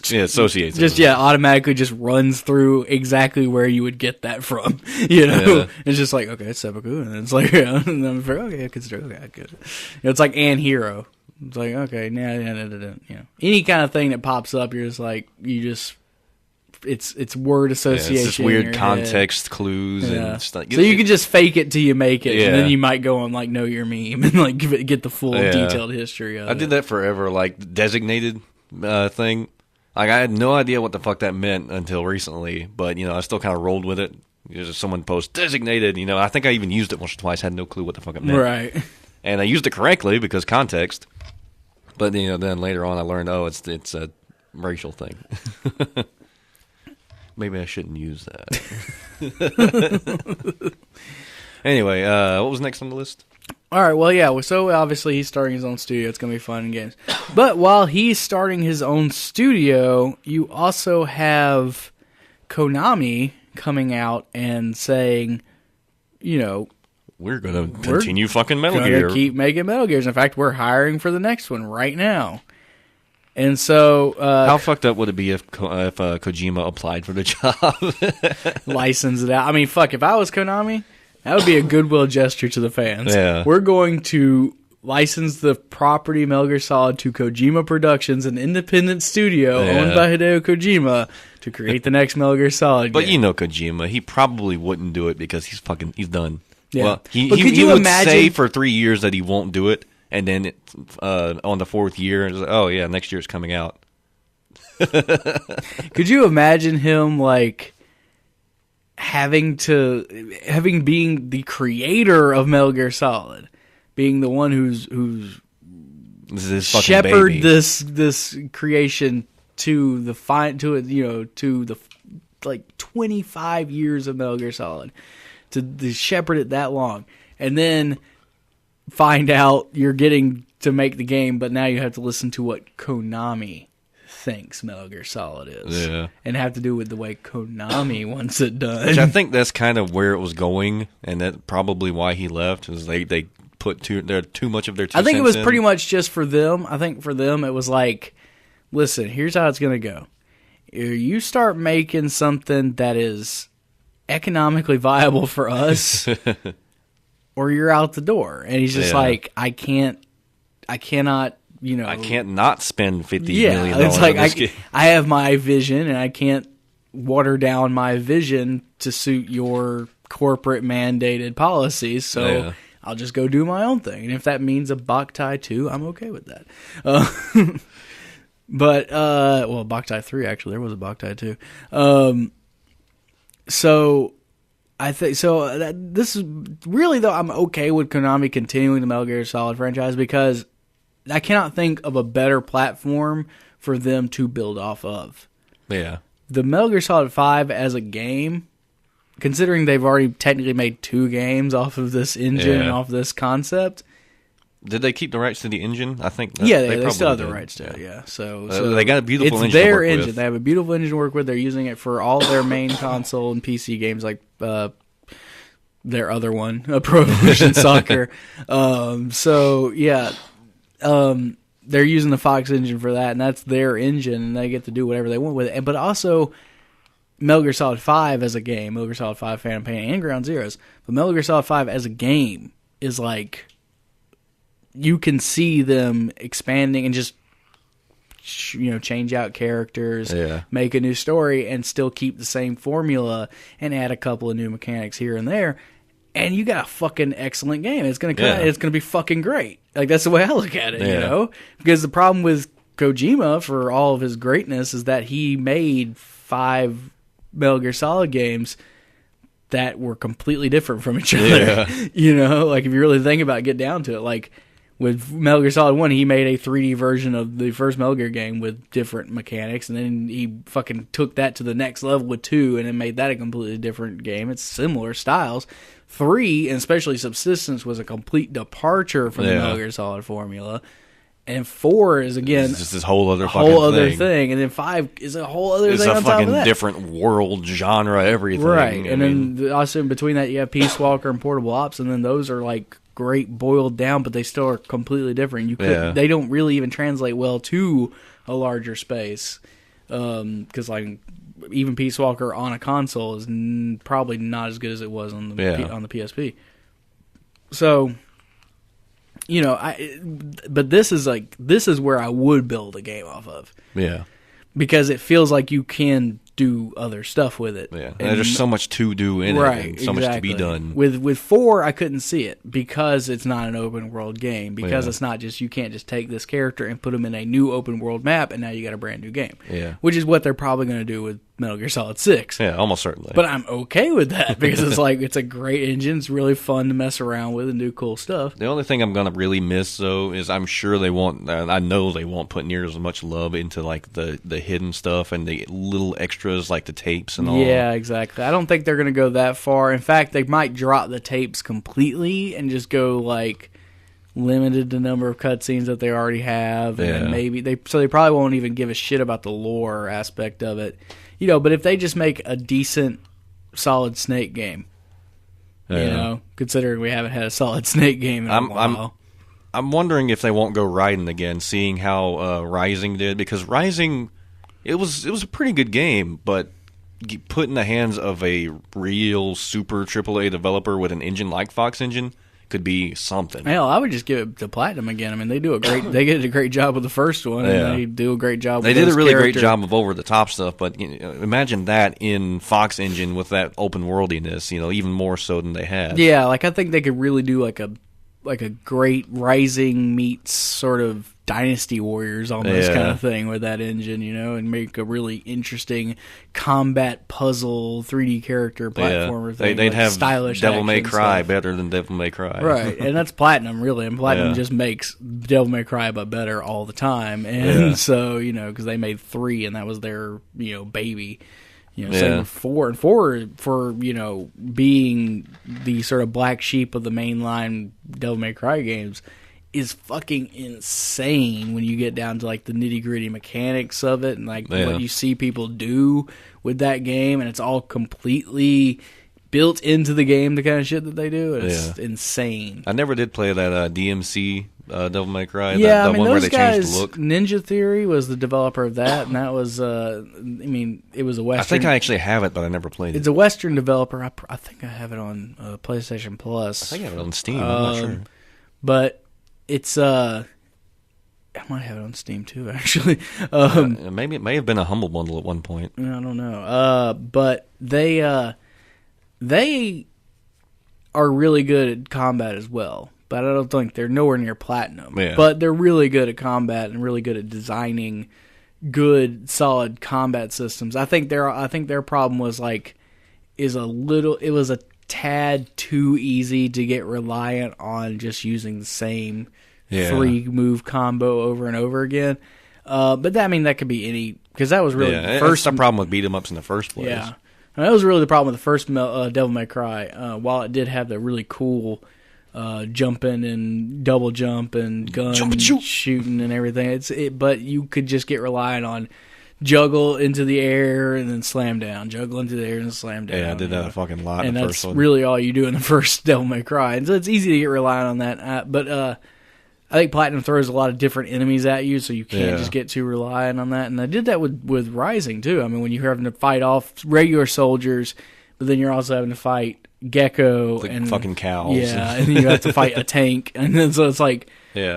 associates just automatically just runs through exactly where you would get that from. You know, it's just like, okay, it's seppuku, and it's like, and then I'm like, okay, consider, okay, good. You know, it's like and hero. It's like, okay, nah, you know, any kind of thing that pops up, you're just like, it's word association. It's just weird context clues and stuff. So you can just fake it till you make it, and then you might go and like know your meme and like get the full detailed history of it. I did that forever, like designated thing. Like, I had no idea what the fuck that meant until recently, but I still kind of rolled with it. Someone posts designated, I think I even used it once or twice. Had no clue what the fuck it meant. Right. And I used it correctly because context. But then later on I learned, it's a racial thing. Maybe I shouldn't use that. Anyway, what was next on the list? All right, well, yeah, so obviously he's starting his own studio. It's going to be fun and games. But while he's starting his own studio, you also have Konami coming out and saying, we're going to continue fucking Metal Gear. We're going to keep making Metal Gears. In fact, we're hiring for the next one right now. And so... how fucked up would it be if Kojima applied for the job? License it out. I mean, fuck, if I was Konami... That would be a goodwill gesture to the fans. Yeah. We're going to license the property Metal Gear Solid to Kojima Productions, an independent studio owned by Hideo Kojima, to create the next Metal Gear Solid But game. Kojima, he probably wouldn't do it because he's done. Yeah. Well, he would say for 3 years that he won't do it, and then on the fourth year, it's like, next year it's coming out. Could you imagine him, like... having being the creator of Metal Gear Solid, being the one who's shepherded this creation to the like 25 years of Metal Gear Solid, to shepherd it that long, and then find out you're getting to make the game, but now you have to listen to what Konami thinks Metal Gear Solid is, and have to do with the way Konami wants it done. Which I think that's kind of where it was going, and that's probably why he left. Is they put too much of their 2 cents I think it was in. pretty much just for them. I think for them it was like, listen, here's how it's going to go. You start making something that is economically viable for us, or you're out the door. And he's just like, I cannot, I can't not spend $50 million. It's like I have my vision, and I can't water down my vision to suit your corporate mandated policies. So I'll just go do my own thing. And if that means a Boktai 2, I'm okay with that. But Boktai 3 actually, there was a Boktai 2. So I think this is really, though, I'm okay with Konami continuing the Metal Gear Solid franchise, because I cannot think of a better platform for them to build off of. Yeah. The Metal Gear Solid 5 as a game, considering they've already technically made 2 games off of this engine and off this concept. Did they keep the rights to the engine? I think they still have the rights to it, yeah. So they got a beautiful engine it's their to work engine. with. They have a beautiful engine to work with. They're using it for all their main console and PC games, like their other one, Pro Evolution Soccer. They're using the Fox engine for that, and that's their engine, and they get to do whatever they want with it. But also, Metal Gear Solid 5 as a game, Metal Gear Solid 5 Phantom Pain, and Ground Zeroes, but Metal Gear Solid 5 as a game is like, you can see them expanding and just, change out characters, make a new story, and still keep the same formula and add a couple of new mechanics here and there. And you got a fucking excellent game. It's gonna be fucking great. Like, that's the way I look at it, Because the problem with Kojima, for all of his greatness, is that he made 5 Metal Gear Solid games that were completely different from each other. Like, if you really think about it, get down to it, like, with Metal Gear Solid 1, he made a 3D version of the first Metal Gear game with different mechanics, and then he fucking took that to the next level with 2, and then made that a completely different game. It's similar styles. 3, and especially Subsistence, was a complete departure from the Metal Gear Solid formula. And 4 is, again, it's just this whole other thing. And then 5 is a whole other thing on top of that. It's a fucking different world, genre, everything. Right. Then also in between that, you have Peace Walker and Portable Ops, and then those are like great boiled down, but they still are completely different. They don't really even translate well to a larger space, because like even Peace Walker on a console is probably not as good as it was on the PSP. So, but this is where I would build a game off of. Yeah, because it feels like you can do other stuff with it. Yeah, and there's so much to do in it, and so much to be done. With 4, I couldn't see it, because it's not an open world game, because it's not just, you can't just take this character and put him in a new open world map, and now you got a brand new game. Yeah, which is what they're probably going to do with Metal Gear Solid 6. Yeah, almost certainly. But I'm okay with that, because it's like, it's a great engine. It's really fun to mess around with and do cool stuff. The only thing I'm going to really miss, though, is I'm sure they won't, I know they won't put near as much love into like the hidden stuff and the little extras like the tapes and all. Yeah, exactly. I don't think they're going to go that far. In fact, they might drop the tapes completely and just go like limited the number of cutscenes that they already have, and then maybe they probably won't even give a shit about the lore aspect of it. But if they just make a decent Solid Snake game, considering we haven't had a Solid Snake game in a while. I'm wondering if they won't go Raiden again, seeing how Rising did, because Rising, it was a pretty good game, but put in the hands of a real super AAA developer with an engine like Fox Engine could be something. Hell, I would just give it to Platinum again. I mean, they did a great job with the first one, and they do a great job with They did a really great job of over-the-top stuff, but imagine that in Fox Engine with that open-worldiness, even more so than they had. Yeah, like I think they could really do like a great Rising meets sort of Dynasty Warriors almost kind of thing with that engine, and make a really interesting combat puzzle 3D character platformer thing. They'd have stylish Devil May Cry stuff. better than Devil May Cry. Right, and that's Platinum, really. And Platinum just makes Devil May Cry but better all the time. And so, because they made 3 and that was their, baby. Same with 4. And 4, for, being the sort of black sheep of the mainline Devil May Cry games, is fucking insane when you get down to like the nitty gritty mechanics of it and like what you see people do with that game, and it's all completely built into the game, the kind of shit that they do. It's insane. I never did play that DMC Devil May Cry. Yeah, the I mean, one those where they guys, changed the look. Ninja Theory was the developer of that, and that was, it was a Western. I think I actually have it, but I never played it. It's a Western developer. I think I have it on PlayStation Plus. I think I have it on Steam. I'm not sure. But it's, I might have it on Steam too, actually. Maybe it may have been a Humble Bundle at one point. I don't know. But they are really good at combat as well. But I don't think they're nowhere near Platinum. Yeah. But they're really good at combat and really good at designing good, solid combat systems. I think their problem was it was a tad too easy to get reliant on just using the same 3-move combo over and over again. But that could be any, because that was really the first. That's the problem with beat 'em ups in the first place. Yeah, and that was really the problem with the first Devil May Cry. While it did have the really cool jumping and double jump and gun shooting and everything, but you could just get reliant on juggle into the air and then slam down, juggle into the air and then slam down. Yeah, I did that a fucking lot. And in the that's first one. really all you do in the first Devil May Cry. And so it's easy to get reliant on that. But I think Platinum throws a lot of different enemies at you, so you can't just get too reliant on that. And I did that with Rising too. I mean, when you're having to fight off regular soldiers, but then you're also having to fight Gecko and fucking cows. Yeah, and then you have to fight a tank, and then so it's like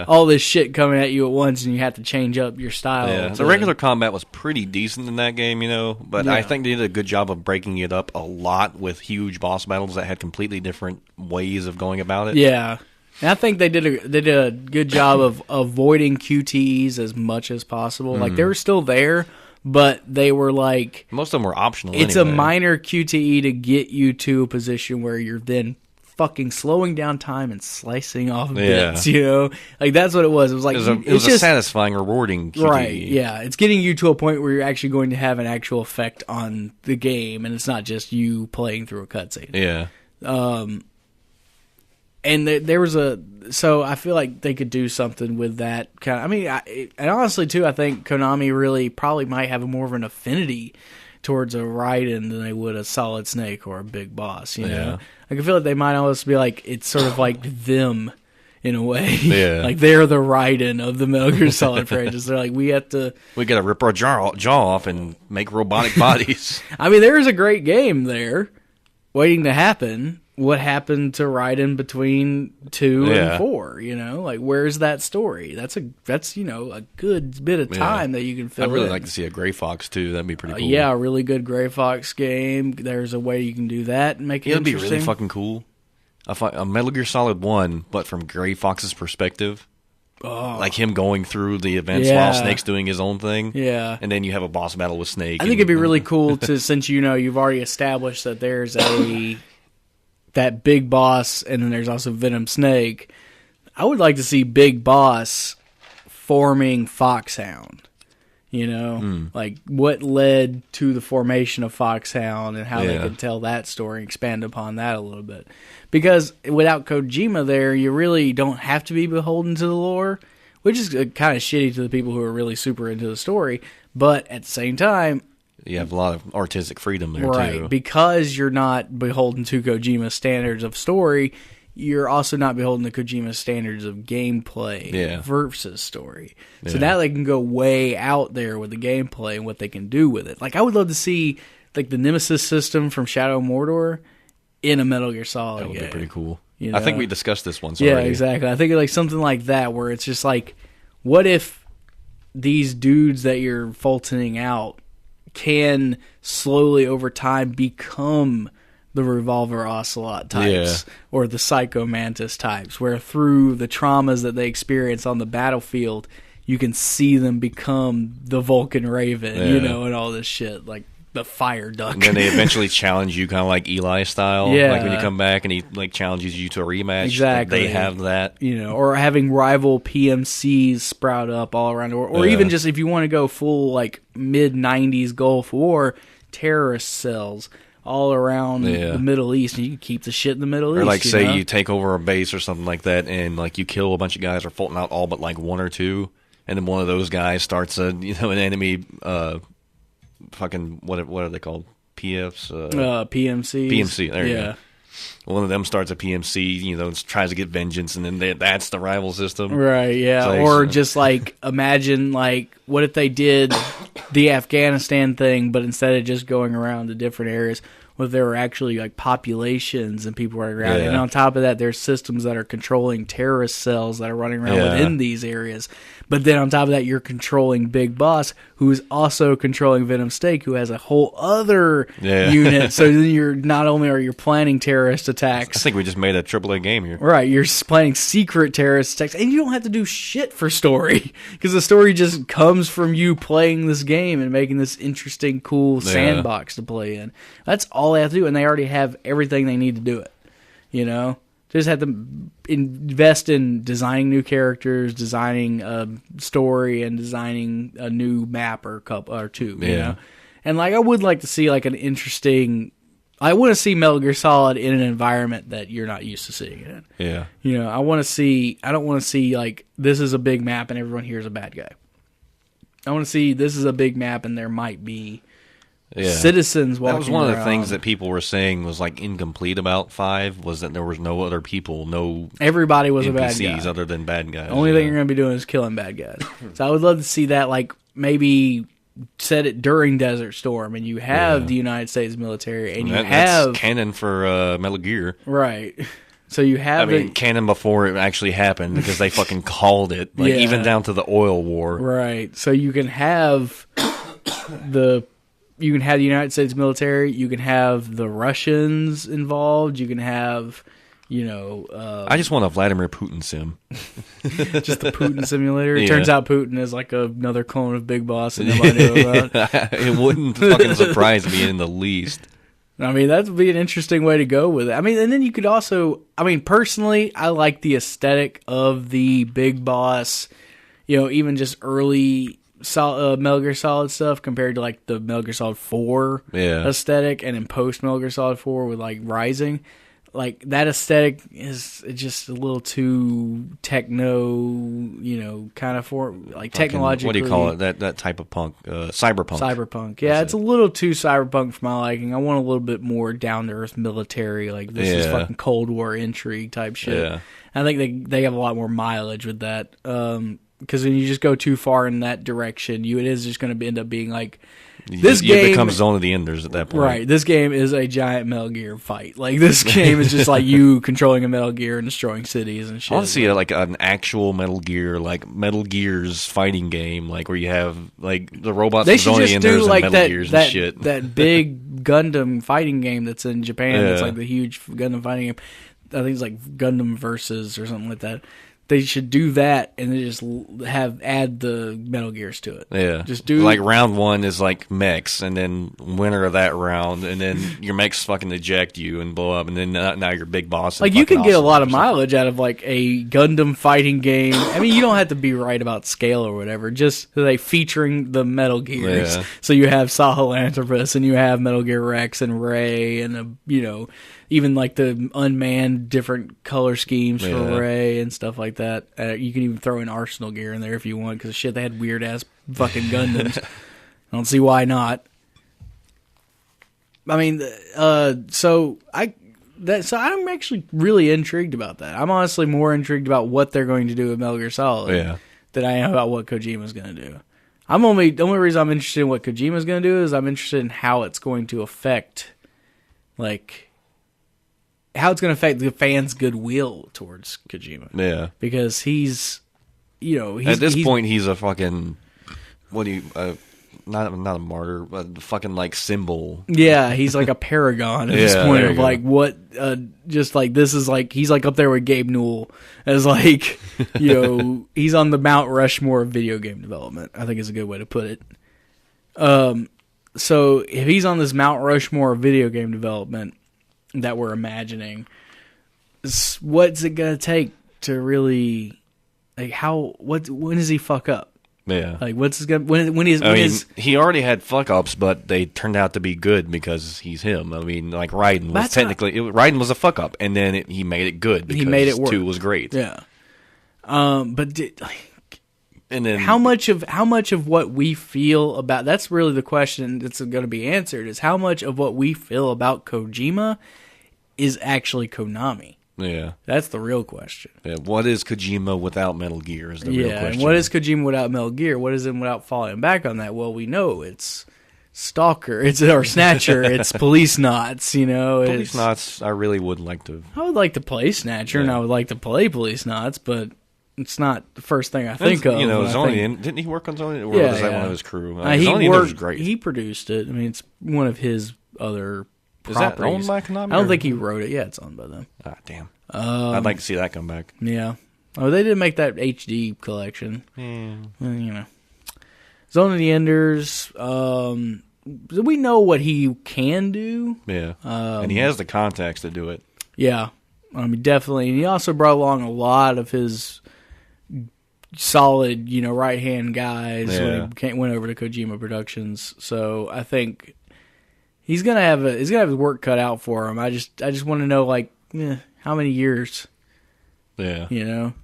all this shit coming at you at once, and you have to change up your style. Yeah, the regular combat was pretty decent in that game, but I think they did a good job of breaking it up a lot with huge boss battles that had completely different ways of going about it. Yeah. And I think they did a good job of avoiding QTEs as much as possible. Like, they were still there, but they were like... Most of them were optional It's a minor QTE to get you to a position where you're then fucking slowing down time and slicing off bits, Like, that's what it was. It was like... It was a satisfying, rewarding QTE. Right, yeah. It's getting you to a point where you're actually going to have an actual effect on the game, and it's not just you playing through a cutscene. Yeah. And there was so I feel like they could do something with that kind of, and honestly too, I think Konami really probably might have more of an affinity towards a Raiden than they would a Solid Snake or a Big Boss, know? Like, I feel like they might almost be like, it's sort of like them in a way. Yeah. Like, they're the Raiden of the Metal Gear Solid franchise. They're like, we gotta rip our jaw off and make robotic bodies. There's a great game there waiting to happen. What happened to Raiden between 2 and 4? Like, where's that story? That's a good bit of time that you can fill. I'd really in. like to see a Gray Fox too. That'd be pretty cool. Yeah, a really good Gray Fox game. There's a way you can do that and make it interesting. It'd be really fucking cool. A Metal Gear Solid 1, but from Gray Fox's perspective. Oh. Like him going through the events while Snake's doing his own thing. Yeah. And then you have a boss battle with Snake. I think it'd be really cool to, since you've already established that there's that Big Boss, and then there's also Venom Snake. I would like to see Big Boss forming Foxhound. Like what led to the formation of Foxhound and how they could tell that story and expand upon that a little bit. Because without Kojima there, you really don't have to be beholden to the lore, which is kind of shitty to the people who are really super into the story. But at the same time, you have a lot of artistic freedom there, too. Because you're not beholden to Kojima's standards of story, you're also not beholden to Kojima's standards of gameplay versus story. So now they can go way out there with the gameplay and what they can do with it. Like, I would love to see like the Nemesis system from Shadow of Mordor in a Metal Gear Solid game. That would be pretty cool. I think we discussed this once already. Yeah, exactly. I think like something like that where it's just like, what if these dudes that you're fultoning out can slowly over time become the Revolver Ocelot types or the Psycho Mantis types, where through the traumas that they experience on the battlefield, you can see them become the Vulcan Raven, and all this shit, like the fire duck. And then they eventually challenge you, kind of like Eli style. Yeah. Like when you come back and he like challenges you to a rematch. Exactly. They have that. Or having rival PMCs sprout up all around the world. Or even just if you want to go full like mid-90s Gulf War, terrorist cells all around the Middle East, and you can keep the shit in the Middle East. Or like say you take over a base or something like that, and like you kill a bunch of guys or faulting out all but like one or two, and then one of those guys starts an enemy fucking what are they called? PFs? PMCs. PMC. There you go. One of them starts a PMC, tries to get vengeance, and then that's the rival system. Right, yeah. Like, or just like imagine like what if they did the Afghanistan thing, but instead of just going around to different areas, what if there were actually like populations and people running around? And on top of that, there's systems that are controlling terrorist cells that are running around within these areas. But then on top of that, you're controlling Big Boss, who is also controlling Venom Steak, who has a whole other unit. So then you're not only are you planning terrorist attacks. I think we just made a AAA game here. Right, you're planning secret terrorist attacks, and you don't have to do shit for story, because the story just comes from you playing this game and making this interesting, cool sandbox to play in. That's all they have to do, and they already have everything they need to do it, Just have to invest in designing new characters, designing a story, and designing a new map or two. And like I would like to see like an interesting. I want to see Metal Gear Solid in an environment that you're not used to seeing it in. Yeah. I want to see. I don't want to see like this is a big map and everyone here is a bad guy. I want to see this is a big map and there might be. Citizens walking around. That was one of the things that people were saying was like incomplete about 5 was that there was no other people, everybody was NPCs a bad guy other than bad guys. The only thing you're going to be doing is killing bad guys. So I would love to see that, like maybe set it during Desert Storm, and you have the United States military, and that's canon for Metal Gear, right? So you have canon before it actually happened because they fucking called it, like even down to the oil war, right? So you can have the United States military, you can have the Russians involved, you can have, I just want a Vladimir Putin sim. Just the Putin simulator. It turns out Putin is like another clone of Big Boss and nobody knew about. It wouldn't fucking surprise me in the least. I mean, that would be an interesting way to go with it. I mean, and then you could also, personally, I like the aesthetic of the Big Boss, even just early Metal Gear Solid stuff compared to like the Metal Gear Solid 4 aesthetic, and in post Metal Gear Solid 4 with like Rising, like that aesthetic is just a little too techno, kind of for like technologically. What do you call it? That type of punk, cyberpunk. Yeah, it's a little too cyberpunk for my liking. I want a little bit more down to earth military, like this is fucking Cold War intrigue type shit. Yeah. I think they have a lot more mileage with that. Because when you just go too far in that direction, it is just going to end up being like this game. You become Zone of the Enders at that point. Right. This game is a giant Metal Gear fight. Like this game is just like you controlling a Metal Gear and destroying cities and shit. I want to see like an actual Metal Gear, like Metal Gear's fighting game, like where you have like the robots from Zone of the Enders like and Metal Gears and shit. That big Gundam fighting game that's in Japan. It's like the huge Gundam fighting game. I think it's like Gundam Versus or something like that. They should do that and then just add the Metal Gears to it. Yeah. Just do like round 1 is like mechs, and then winner of that round, and then your mechs fucking eject you and blow up, and then now you're Big Boss. Like you can get a lot of mileage out of like a Gundam fighting game. I mean, you don't have to be right about scale or whatever. Just like featuring the Metal Gears. Yeah. So you have Sahelanthropus and you have Metal Gear Rex and Ray and even like the unmanned different color schemes for Ray and stuff like that. You can even throw in Arsenal gear in there if you want, because shit, they had weird ass fucking Gundams. I don't see why not. I mean, so I'm actually really intrigued about that. I'm honestly more intrigued about what they're going to do with Metal Gear Solid than I am about what Kojima's going to do. The only reason I'm interested in what Kojima's going to do is I'm interested in how it's going to affect, like, how it's going to affect the fans' goodwill towards Kojima. Yeah. Because he's at this point, he's a fucking, not a martyr, but a fucking like symbol. Yeah, he's like a paragon at this point of like what, just like this is like he's like up there with Gabe Newell as like he's on the Mount Rushmore of video game development. I think is a good way to put it. So if he's on this Mount Rushmore of video game development that we're imagining, what's it gonna take to really like when does he fuck up? Yeah, like what's his when he's he already had fuck ups, but they turned out to be good because he's him. I mean, like Raiden was Raiden was a fuck up, and then he made it good because he made it work. 2 was great. Yeah, but and then how much of what we feel about that's really the question that's going to be answered is how much of what we feel about Kojima is actually Konami. Yeah, that's the real question. Yeah, what is Kojima without Metal Gear is the real question. And what is Kojima without Metal Gear? What is him without falling back on that? Well, we know it's Stalker, it's or Snatcher, it's Police Knots. Police Knots. I really would like to. I would like to play Snatcher, and I would like to play Police Knots, but it's not the first thing I think of. Didn't he work on Zony? Or was that one of his crew? He was great. He produced it. I mean, it's one of his other. Is that owned by Konami? I don't think he wrote it. Yeah, it's owned by them. Ah, damn. I'd like to see that come back. Yeah. Oh, they did make that HD collection. Yeah. Zone of the Enders. We know what he can do. Yeah. And he has the contacts to do it. Yeah. I mean, definitely. And he also brought along a lot of his solid, right-hand guys when he went over to Kojima Productions. So I think he's gonna have his work cut out for him. I just want to know how many years. Yeah.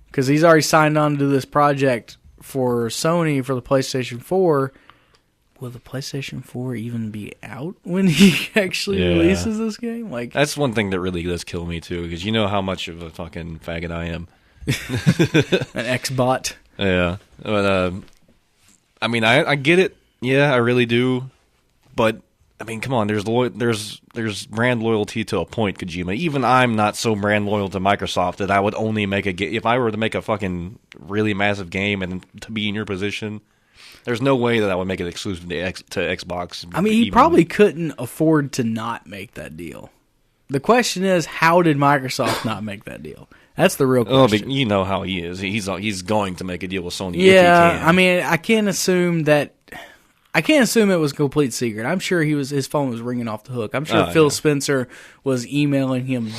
Because he's already signed on to this project for Sony for the PlayStation 4. Will the PlayStation 4 even be out when he actually releases this game? That's one thing that really does kill me too, because you know how much of a fucking faggot I am. An X-bot. Yeah, but I mean, I get it. Yeah, I really do. But I mean, come on. There's brand loyalty to a point, Kojima. Even I'm not so brand loyal to Microsoft that I would only make a game. If I were to make a fucking really massive game and to be in your position, there's no way that I would make it exclusive to Xbox. I mean, he probably couldn't afford to not make that deal. The question is, how did Microsoft not make that deal? That's the real question. But you know how he is. He's going to make a deal with Sony. Yeah, if he can. I mean, I can't assume it was a complete secret. I'm sure his phone was ringing off the hook. I'm sure Phil Spencer was emailing him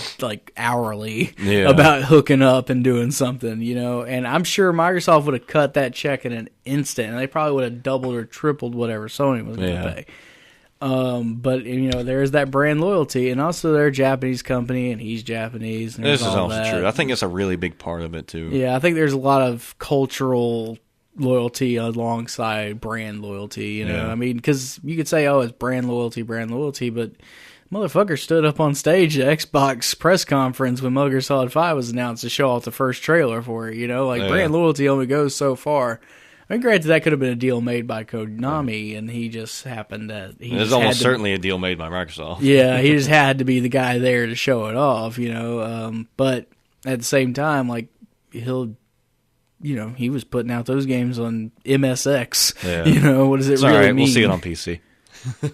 hourly about hooking up and doing something, And I'm sure Microsoft would have cut that check in an instant, and they probably would have doubled or tripled whatever Sony was going to pay. But there's that brand loyalty, and also they're a Japanese company, and he's Japanese. And this is also true. I think it's a really big part of it too. Yeah, I think there's a lot of cultural loyalty alongside brand loyalty. I mean, because you could say, "Oh, it's brand loyalty," but motherfucker stood up on stage at Xbox press conference when Metal Gear Solid 5 was announced to show off the first trailer for it. Brand loyalty only goes so far. I mean, granted, that could have been a deal made by Konami, and he just happened to... There's almost certainly a deal made by Microsoft. Yeah, he just had to be the guy there to show it off, But at the same time, he was putting out those games on MSX. Yeah. What does it it's really all right. mean? We'll see it on PC.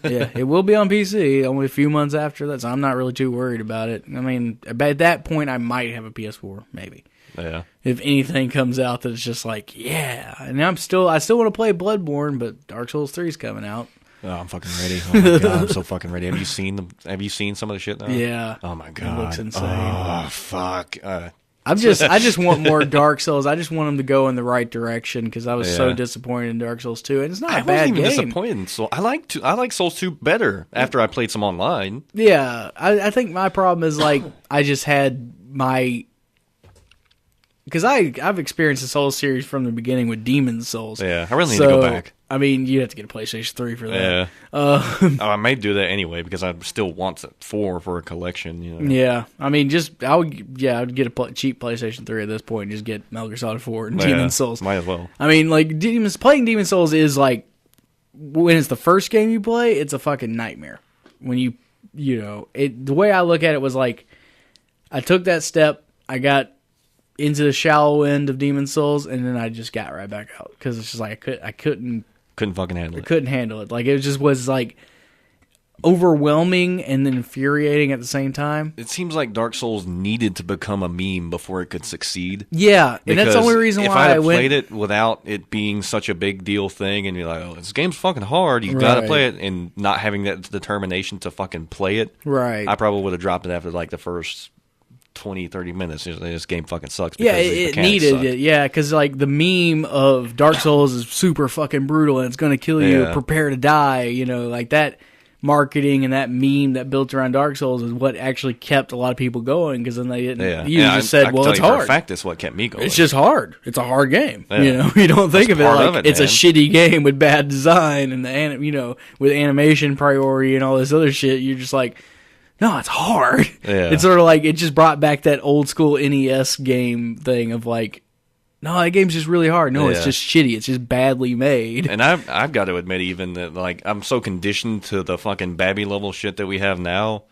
Yeah, it will be on PC only a few months after that, so I'm not really too worried about it. I mean, at that point, I might have a PS4, maybe. Yeah. If anything comes out that's just and I still want to play Bloodborne, but Dark Souls 3 is coming out. Oh, I'm fucking ready. Oh my god, I'm so fucking ready. Have you seen them? Have you seen some of the shit now? Yeah. Oh my god, it looks insane. Oh fuck. I just want more Dark Souls. I just want them to go in the right direction because I was so disappointed in Dark Souls 2, and it's not a bad game. I wasn't even disappointed in Souls. I like Souls 2 better after I played some online. Yeah, I think my problem is I just had my. Because I've experienced the Souls series from the beginning with Demon's Souls. Yeah, I really need to go back. I mean, you have to get a PlayStation 3 for that. Yeah. I may do that anyway because I still want 4 for a collection. Yeah, I mean, I would get a cheap PlayStation 3 at this point and just get Metal Gear Solid 4 and Demon's Souls. Might as well. I mean, playing Demon's Souls is when it's the first game you play, it's a fucking nightmare. When the way I look at it was I took that step, I got into the shallow end of Demon's Souls, and then I just got right back out because it's just I couldn't couldn't fucking handle it. Couldn't handle it. Like, it just was like overwhelming and then infuriating at the same time. It seems like Dark Souls needed to become a meme before it could succeed. Yeah, and that's the only reason why I had played it without it being such a big deal thing, and you're like, oh, this game's fucking hard, you gotta play it, and not having that determination to fucking play it, right? I probably would have dropped it after like the first 20, 30 minutes. This game fucking sucks. Yeah, it needed it. Yeah, because like the meme of Dark Souls is super fucking brutal and it's going to kill you. Prepare to die. You know, like that marketing and that meme that built around Dark Souls is what actually kept a lot of people going. Because then they didn't. Yeah. You just said, "Well, it's hard." For a fact, that's what kept me going. It's just hard. It's a hard game. Yeah. You know, you don't think of it like it's a shitty game with bad design and with animation priority and all this other shit. You're just like, no, it's hard. Yeah. It's sort of like, it just brought back that old school NES game thing of like, no, that game's just really hard. No, it's just shitty. It's just badly made. And I've got to admit even that, like, I'm so conditioned to the fucking babby level shit that we have now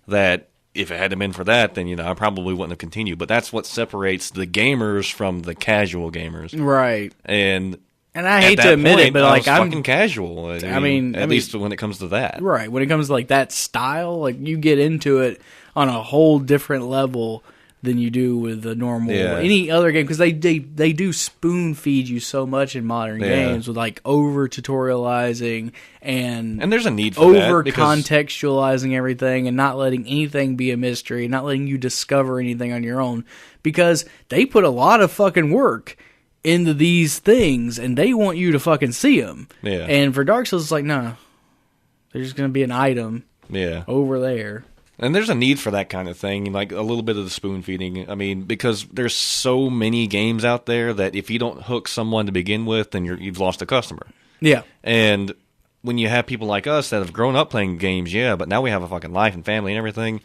that if it hadn't been for that, then, I probably wouldn't have continued. But that's what separates the gamers from the casual gamers. Right. And I hate to admit it, but like, I'm fucking casual. I mean, at least when it comes to that, right? When it comes to like that style, like you get into it on a whole different level than you do with the normal any other game, because they do spoon feed you so much in modern games with like over tutorializing and there's a need for over contextualizing everything and not letting anything be a mystery, not letting you discover anything on your own, because they put a lot of fucking work into these things, and they want you to fucking see them. Yeah. And for Dark Souls, it's like, nah, there's just going to be an item over there. And there's a need for that kind of thing, like a little bit of the spoon feeding. I mean, because there's so many games out there that if you don't hook someone to begin with, then you've lost a customer. Yeah. And when you have people like us that have grown up playing games, but now we have a fucking life and family and everything.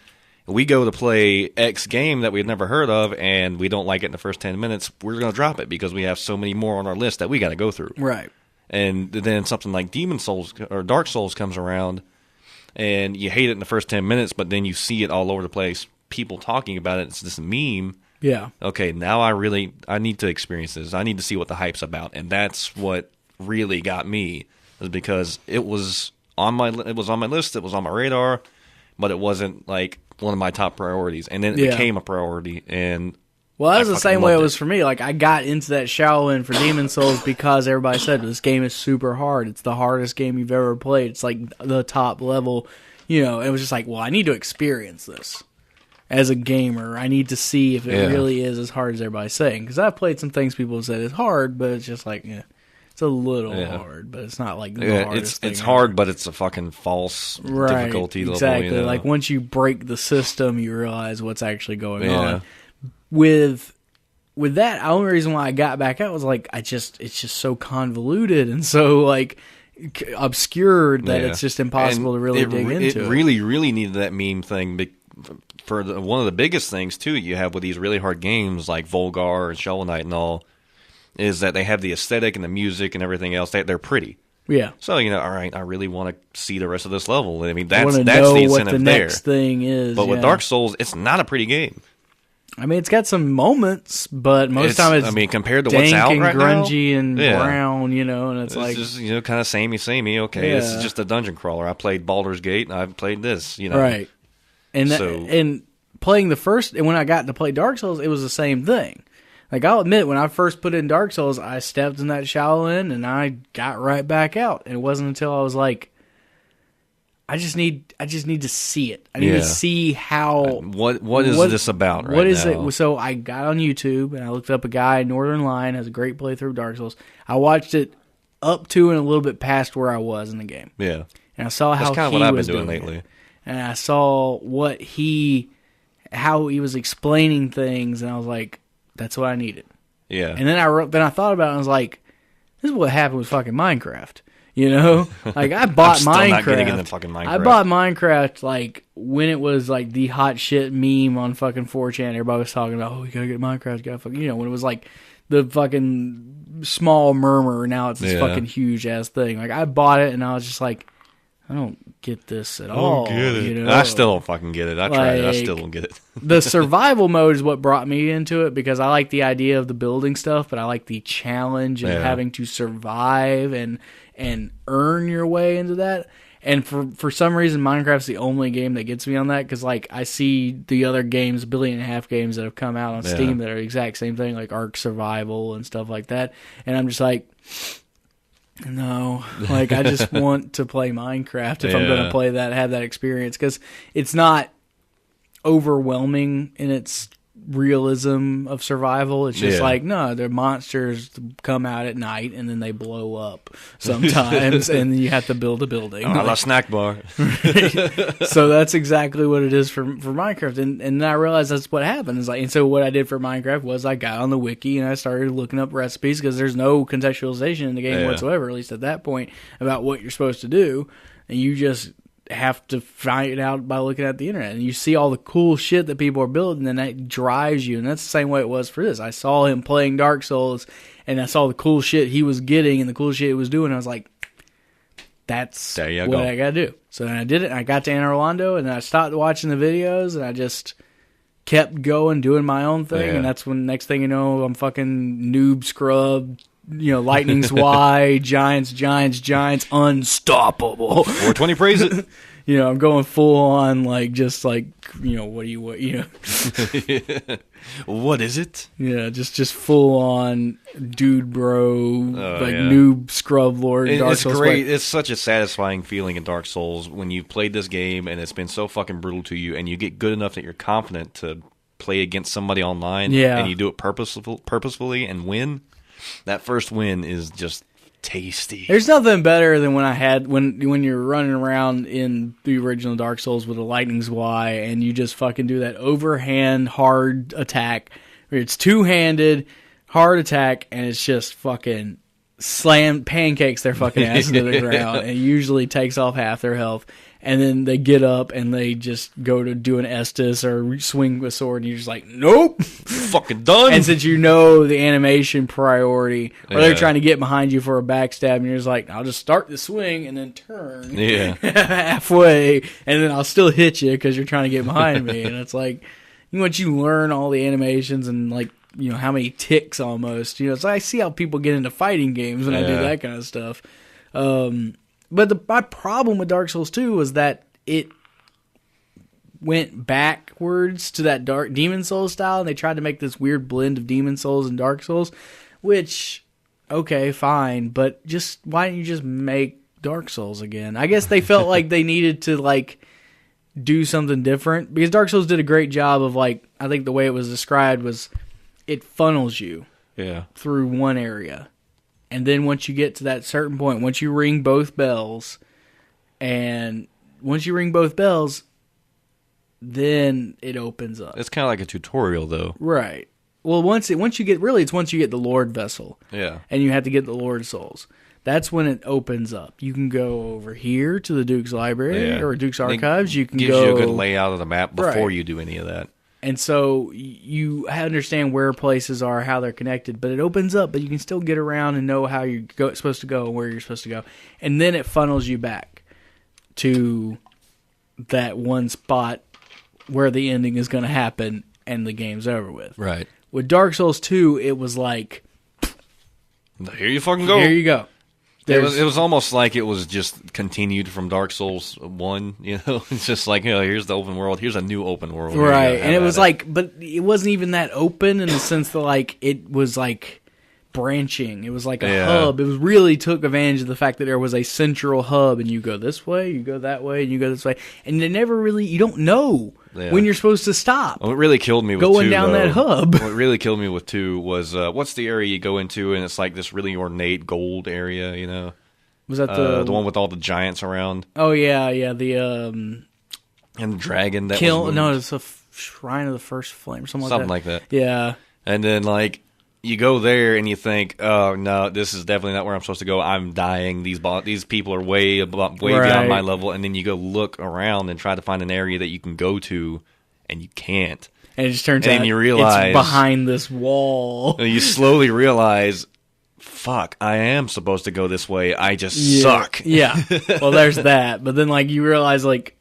We go to play X game that we've never heard of, and we don't like it in the first 10 minutes, we're going to drop it because we have so many more on our list that we got to go through. Right. And then something like Demon Souls or Dark Souls comes around, and you hate it in the first 10 minutes, but then you see it all over the place, people talking about it, it's this meme. Yeah. Okay, now I need to experience this. I need to see what the hype's about, and that's what really got me, is because it was on my list, it was on my radar, but it wasn't like one of my top priorities, and then it became a priority. And well, that was the same way it was for me. Like, I got into that Shaolin for Demon Souls because everybody said this game is super hard. It's the hardest game you've ever played. It's like the top level, it was just like, well, I need to experience this as a gamer. I need to see if it really is as hard as everybody's saying, because I've played some things people have said is hard, but it's just like, it's a little hard, but it's not like the hardest thing. It's hard, but it's a fucking false difficulty level. Exactly. Like, once you break the system, you realize what's actually going on. With that, the only reason why I got back out was like, it's just so convoluted and so like obscured that it's just impossible to really dig into. It really, really needed that meme thing for one of the biggest things too you have with these really hard games like Volgar and Shovel Knight and all, is that they have the aesthetic and the music and everything else. They're pretty. Yeah. So, all right, I really want to see the rest of this level. I mean, that's the incentive what the next thing is. But with Dark Souls, it's not a pretty game. I mean, it's got some moments, but most of the time it's compared to what's out right now, grungy and brown, and it's like just kind of samey. Okay, this is just a dungeon crawler. I played Baldur's Gate, and I've played this, right. And and playing the first, and when I got to play Dark Souls, it was the same thing. Like, I'll admit, when I first put in Dark Souls, I stepped in that Shaolin, and I got right back out. And it wasn't until I was like, I just need to see it. I need to see how what is this about right now? What is it? So I got on YouTube and I looked up a guy, Northern Lion, has a great playthrough of Dark Souls. I watched it up to and a little bit past where I was in the game. Yeah. And I saw how kind of what I've been doing lately. It. And I saw how he was explaining things, and I was like, that's what I needed. Yeah. And then I thought about it and I was like, this is what happened with fucking Minecraft. Like, I bought I'm still Minecraft. Not getting into fucking Minecraft. I bought Minecraft like when it was like the hot shit meme on fucking 4chan. Everybody was talking about, we gotta get Minecraft, gotta fucking, when it was like the fucking small murmur. Now it's this fucking huge ass thing. Like, I bought it and I was just like, I don't get this at all. Get it. You know? I still don't fucking get it. I tried it. I still Like, don't get it. The survival mode is what brought me into it because I like the idea of the building stuff, but I like the challenge and having to survive and earn your way into that. And for some reason, Minecraft's the only game that gets me on that because, like, I see the other games, 1.5 billion games that have come out on Steam that are the exact same thing, like Ark Survival and stuff like that. And I'm just like, no, like, I just want to play Minecraft if I'm going to play that, have that experience, because it's not overwhelming in its realism of survival. It's just like, no, they're monsters come out at night and then they blow up sometimes and you have to build a building. I love snack bar. So that's exactly what it is for Minecraft. And then I realized that's what happened. Is like, and so what I did for Minecraft was I got on the wiki and I started looking up recipes because there's no contextualization in the game whatsoever, at least at that point, about what you're supposed to do. And you just have to find it out by looking at the internet, and you see all the cool shit that people are building, and that drives you. And that's the same way it was for this. I saw him playing Dark Souls, and I saw the cool shit he was getting and the cool shit he was doing. I was like, that's what I gotta do. So then I did it, and I got to Anne Orlando, and I stopped watching the videos, and I just kept going, doing my own thing. And that's when, next thing you know, I'm fucking noob scrub, lightning's Y, giants, unstoppable. 420 praise it. I'm going full on, like, just like, what is it? Yeah, just full on dude bro, noob scrub lord. Dark It's Souls great. It's such a satisfying feeling in Dark Souls when you've played this game and it's been so fucking brutal to you, and you get good enough that you're confident to play against somebody online, and you do it purposefully and win. That first win is just tasty. There's nothing better than when you're running around in the original Dark Souls with a lightning's Y and you just fucking do that overhand hard attack where it's two-handed hard attack and it's just fucking pancakes their fucking ass into the ground, and it usually takes off half their health. And then they get up and they just go to do an Estus or swing a sword, and you're just like, nope, fucking done. And since the animation priority, or they're trying to get behind you for a backstab, and you're just like, I'll just start the swing and then turn halfway, and then I'll still hit you because you're trying to get behind me. And it's like, once you learn all the animations and, like, how many ticks almost, so I see how people get into fighting games when I do that kind of stuff. But my problem with Dark Souls 2 was that it went backwards to that Dark Demon Souls style, and they tried to make this weird blend of Demon Souls and Dark Souls, which, okay, fine, but why don't you just make Dark Souls again? I guess they felt like they needed to, like, do something different, because Dark Souls did a great job of, like, I think the way it was described was it funnels you through one area. And then once you get to that certain point, once you ring both bells, then it opens up. It's kind of like a tutorial, though. Right. Well, once you get the Lord Vessel. Yeah. And you have to get the Lord Souls. That's when it opens up. You can go over here to the Duke's Library or Duke's Archives. Gives you a good layout of the map before you do any of that. And so you understand where places are, how they're connected, but it opens up, but you can still get around and know how you're supposed to go and where you're supposed to go. And then it funnels you back to that one spot where the ending is going to happen and the game's over with. Right. With Dark Souls 2, it was like, here you fucking go. Here you go. It was almost like it was just continued from Dark Souls 1, It's just like, here's the open world, here's a new open world. Right, and it was like, but it wasn't even that open in the sense that, like, it was like branching. It was like a hub. It was really took advantage of the fact that there was a central hub, and you go this way, you go that way, and you go this way. And you don't know when you're supposed to stop. What really killed me with going down that hub. What really killed me with 2 was, what's the area you go into, and it's like this really ornate gold area, Was that the one with all the giants around? Oh, yeah, the... and the dragon that it's a Shrine of the First Flame, something like that. Yeah. And then, like, you go there and you think, oh, no, this is definitely not where I'm supposed to go. I'm dying. These people are way beyond my level. And then you go look around and try to find an area that you can go to, and you can't. And it just turns out you realize, it's behind this wall. You slowly realize, fuck, I am supposed to go this way. I just suck. Yeah. Well, there's that. But then, like, you realize, like,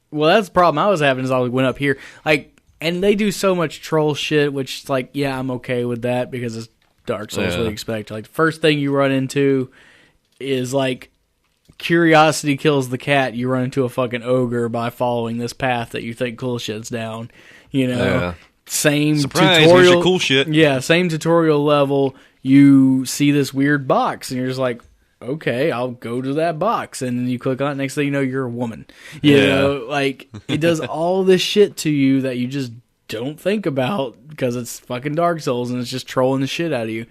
well, that's the problem I was having is I went up here. Like, and they do so much troll shit, which, like, yeah, I'm okay with that because it's Dark Souls. What do you expect? Like, the first thing you run into is, like, curiosity kills the cat. You run into a fucking ogre by following this path that you think cool shit's down. You know? Yeah. Same surprise, tutorial. Here's your cool shit. Yeah, same tutorial level. You see this weird box, and you're just like, okay, I'll go to that box. And then you click on it, next thing you know, you're a woman. You know, like, it does all this shit to you that you just don't think about because it's fucking Dark Souls, and it's just trolling the shit out of you.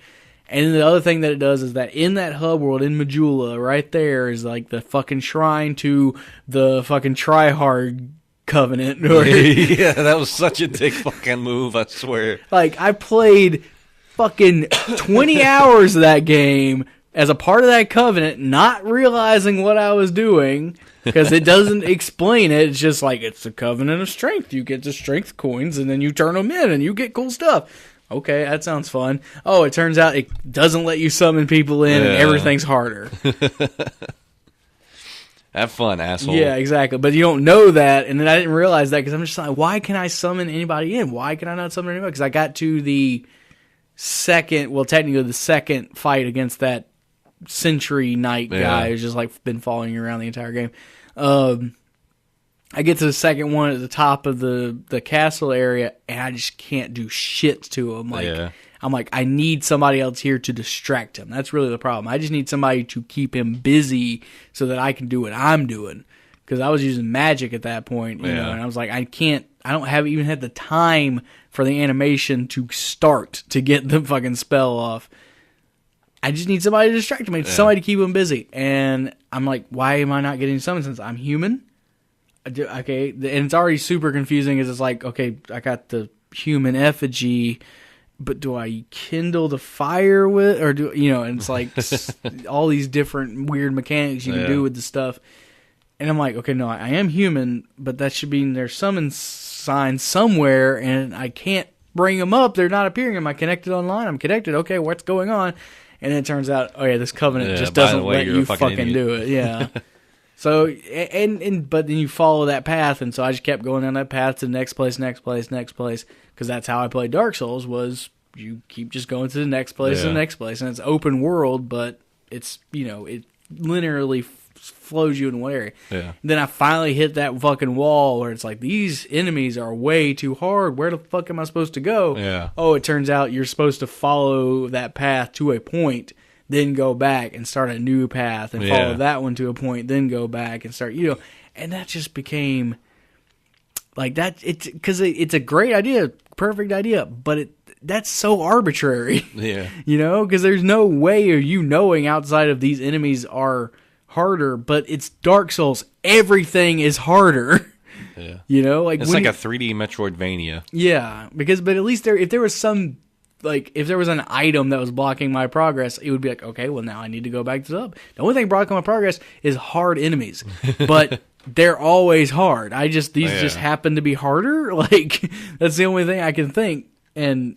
And then the other thing that it does is that in that hub world, in Majula, right there is, like, the fucking shrine to the fucking tryhard covenant. Yeah, that was such a dick fucking move, I swear. Like, I played fucking 20 hours of that game as a part of that covenant, not realizing what I was doing, because it doesn't explain it. It's just like, it's a covenant of strength. You get the strength coins, and then you turn them in, and you get cool stuff. Okay, that sounds fun. Oh, it turns out it doesn't let you summon people in, and everything's harder. Have fun, asshole. Yeah, exactly. But you don't know that, and then I didn't realize that because I'm just like, why can I summon anybody in? Why can I not summon anybody? Because I got to the second fight against that Sentry Knight guy who's just like been following you around the entire game. I get to the second one at the top of the castle area, and I just can't do shit to him. Like, I'm like, I need somebody else here to distract him. That's really the problem. I just need somebody to keep him busy so that I can do what I'm doing. Because I was using magic at that point, you know, and I was like, I don't even have the time for the animation to start to get the fucking spell off. I just need somebody to distract him, somebody to keep him busy. And I'm like, why am I not getting summoned since I'm human? Okay, and it's already super confusing because it's like, okay, I got the human effigy, but do I kindle the fire with, or do, you know, and it's like all these different weird mechanics you can do with the stuff. And I'm like, okay, no, I am human, but that should mean there's summon signs somewhere, and I can't bring them up. They're not appearing. Am I connected online? I'm connected. Okay, what's going on? And then it turns out, oh yeah, this covenant just doesn't let you fucking do it. Yeah. So, but then you follow that path, and so I just kept going down that path to the next place, because that's how I played Dark Souls, was you keep just going to the next place, and it's open world, but it's, you know, it linearly flows you in one area. Yeah. Then I finally hit that fucking wall where it's like, these enemies are way too hard. Where the fuck am I supposed to go? Yeah. Oh, it turns out you're supposed to follow that path to a point, then go back and start a new path and follow that one to a point, then go back and start, you know, and that just became like that. It's because it's a great idea, perfect idea, but that's so arbitrary. Yeah. You know, because there's no way of you knowing outside of these enemies are harder, but it's Dark Souls. Everything is harder. Yeah. You know, like it's like a 3D Metroidvania. Yeah, but at least if there was some, like, if there was an item that was blocking my progress, it would be like, okay, well, now I need to go back to the hub. The only thing blocking my progress is hard enemies, but they're always hard. These just happen to be harder. Like, that's the only thing I can think. And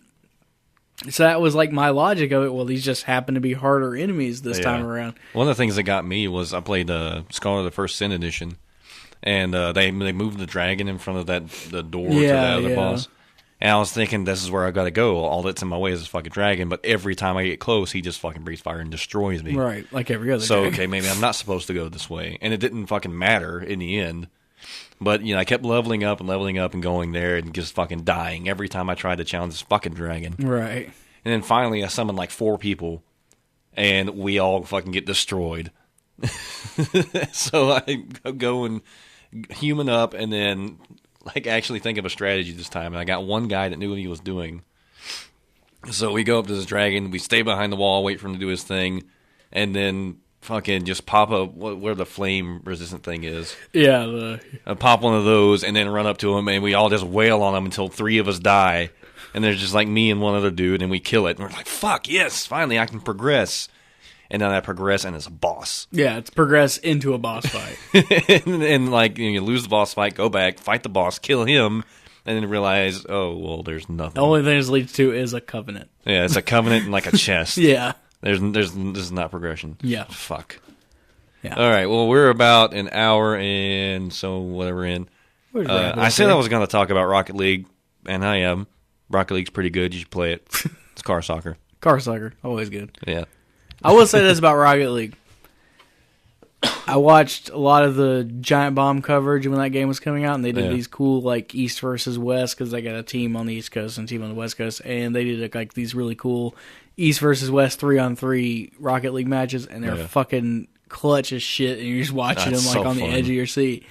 so that was like my logic of it. Well, these just happen to be harder enemies this time around. One of the things that got me was I played Scholar of the First Sin edition, and they moved the dragon in front of the door to that other boss. And I was thinking, this is where I got to go. All that's in my way is this fucking dragon. But every time I get close, he just fucking breathes fire and destroys me. Right, like every other dragon. Okay, maybe I'm not supposed to go this way. And it didn't fucking matter in the end. But, you know, I kept leveling up and going there and just fucking dying every time I tried to challenge this fucking dragon. Right. And then finally I summoned like 4 people, and we all fucking get destroyed. So I go and human up, and then like actually think of a strategy this time. And I got one guy that knew what he was doing. So we go up to this dragon, we stay behind the wall, wait for him to do his thing, and then fucking just pop up where the flame resistant thing is. Yeah. Pop one of those and then run up to him, and we all just wail on him until 3 of us die. And there's just like me and one other dude, and we kill it. And we're like, fuck, yes, finally I can progress. And then I progress, and it's a boss. Yeah, it's progress into a boss fight. and like, you lose the boss fight, go back, fight the boss, kill him, and then realize, oh, well, there's nothing. The only thing this leads to is a covenant. Yeah, it's a covenant and like a chest. Yeah. This is not progression. Yeah. Fuck. Yeah. All right. Well, we're about an hour in, so whatever in. I said I was going to talk about Rocket League, and I am. Rocket League's pretty good. You should play it. It's car soccer. Car soccer, always good. Yeah. I will say this about Rocket League. I watched a lot of the Giant Bomb coverage when that game was coming out, and they did these cool, like, East versus West, because they got a team on the East Coast and a team on the West Coast, and they did, like, these really cool East versus West 3-on-3 Rocket League matches, and they're fucking clutch as shit, and you're just watching them, like, on the edge of your seat.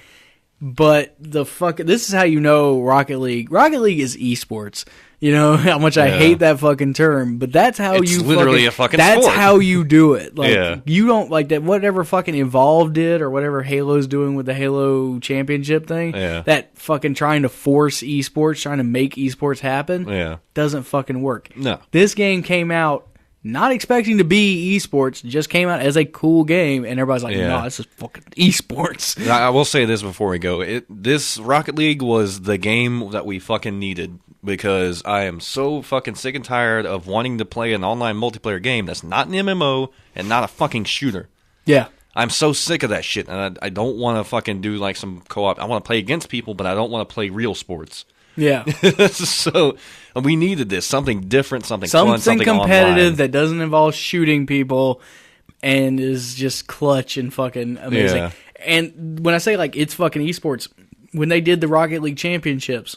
But this is how you know Rocket League. Rocket League is esports. You know how much I hate that fucking term, but that's how it's literally a fucking sport. That's how you do it. Like you don't like that. Whatever fucking Evolve did, or whatever Halo's doing with the Halo Championship thing. That fucking trying to force esports, trying to make esports happen. Doesn't fucking work. No, this game came out not expecting to be esports, just came out as a cool game, and everybody's like, no, this is fucking esports. I will say this before we go. This Rocket League was the game that we fucking needed, because I am so fucking sick and tired of wanting to play an online multiplayer game that's not an MMO and not a fucking shooter. Yeah. I'm so sick of that shit, and I don't want to fucking do like some co-op. I want to play against people, but I don't want to play real sports. Yeah. So we needed this. Something different, something fun, something something competitive online. that doesn't involve shooting people and is just clutch and fucking amazing. Yeah. And when I say like it's fucking esports, when they did the Rocket League Championships,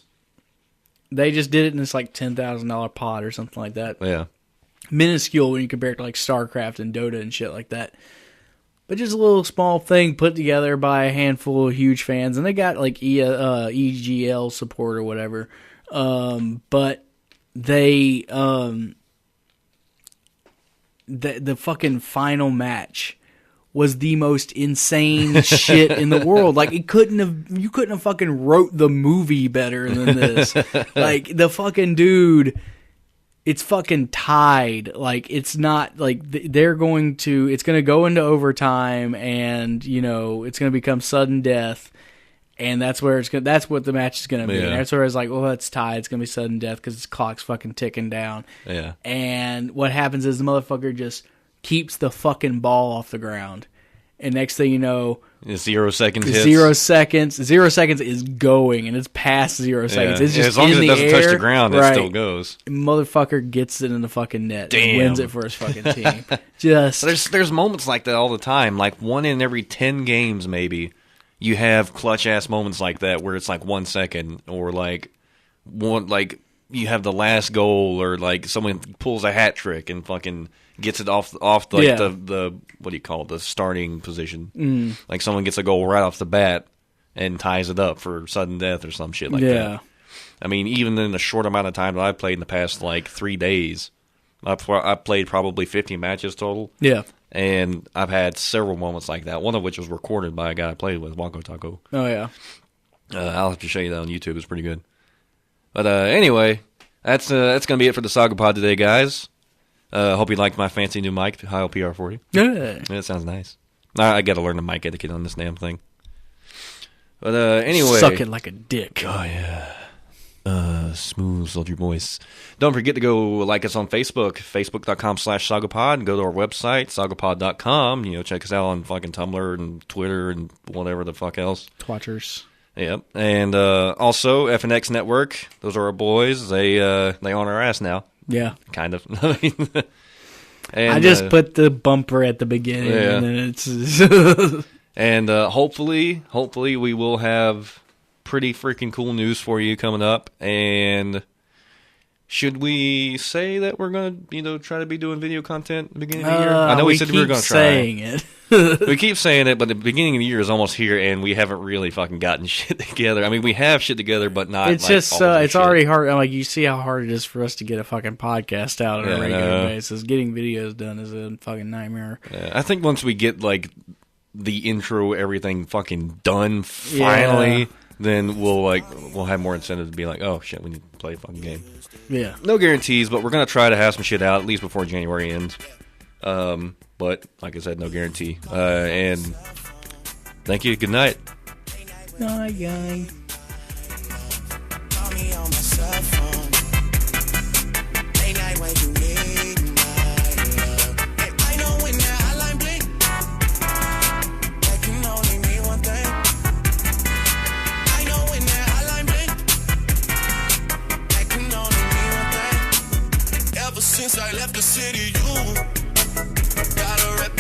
they just did it in this like $10,000 pot or something like that. Yeah. Minuscule when you compare it to like StarCraft and Dota and shit like that. But just a little small thing put together by a handful of huge fans. And they got like EGL support or whatever. But they... The fucking final match was the most insane shit in the world. Like you couldn't have fucking wrote the movie better than this. Like the fucking dude, it's fucking tied. Like it's not like it's going to go into overtime, and you know it's going to become sudden death, and that's what the match is going to be. And that's where it's like, well, it's tied. It's going to be sudden death because the clock's fucking ticking down. Yeah. And what happens is the motherfucker just keeps the fucking ball off the ground. And next thing you know... 0 seconds hits. 0 seconds. 0 seconds is going, and it's past 0 seconds. It's just as long in as it the doesn't air, touch the ground, it still goes. Motherfucker gets it in the fucking net. Damn. And wins it for his fucking team. Just... There's moments like that all the time. Like 1 in every 10 games, maybe. You have clutch-ass moments like that where it's like 1 second, or like you have the last goal, or like someone pulls a hat trick and fucking gets it off the what do you call it, the starting position. Like someone gets a goal right off the bat and ties it up for sudden death or some shit like that. I mean, even in the short amount of time that I've played in the past like 3 days, I've played probably 50 matches total. Yeah. And I've had several moments like that, one of which was recorded by a guy I played with, Wonko Taco. Oh, yeah. I'll have to show you that on YouTube. It's pretty good. But anyway, that's going to be it for the SOGOpod today, guys. Hope you liked my fancy new mic, Heil PR40. Yeah. It sounds nice. I got to learn the mic etiquette on this damn thing. But anyway. Suck it like a dick. Oh, yeah. Smooth soldier voice. Don't forget to go like us on Facebook, facebook.com/SOGOpod. Go to our website, SOGOpod.com. You know, check us out on fucking Tumblr and Twitter and whatever the fuck else. Twatchers. Yep. And also, FNX Network. Those are our boys. They on our ass now. Yeah. Kind of. And, I just put the bumper at the beginning, and then it's... And hopefully we will have pretty freaking cool news for you coming up. And should we say that we're going to, try to be doing video content at the beginning of the year? I know we said we were going to try. Saying it. We keep saying it, but the beginning of the year is almost here, and we haven't really fucking gotten shit together. I mean, we have shit together, but not. It's just it's already hard. Like you see how hard it is for us to get a fucking podcast out on a regular basis. Getting videos done is a fucking nightmare. Yeah, I think once we get like the intro, everything fucking done finally, then we'll have more incentive to be like, oh shit, we need to play a fucking game. Yeah. No guarantees, but we're gonna try to have some shit out at least before January ends. But like I said, no guarantee. And thank you. Good night. Night, gang. Ever since I left the city, you got a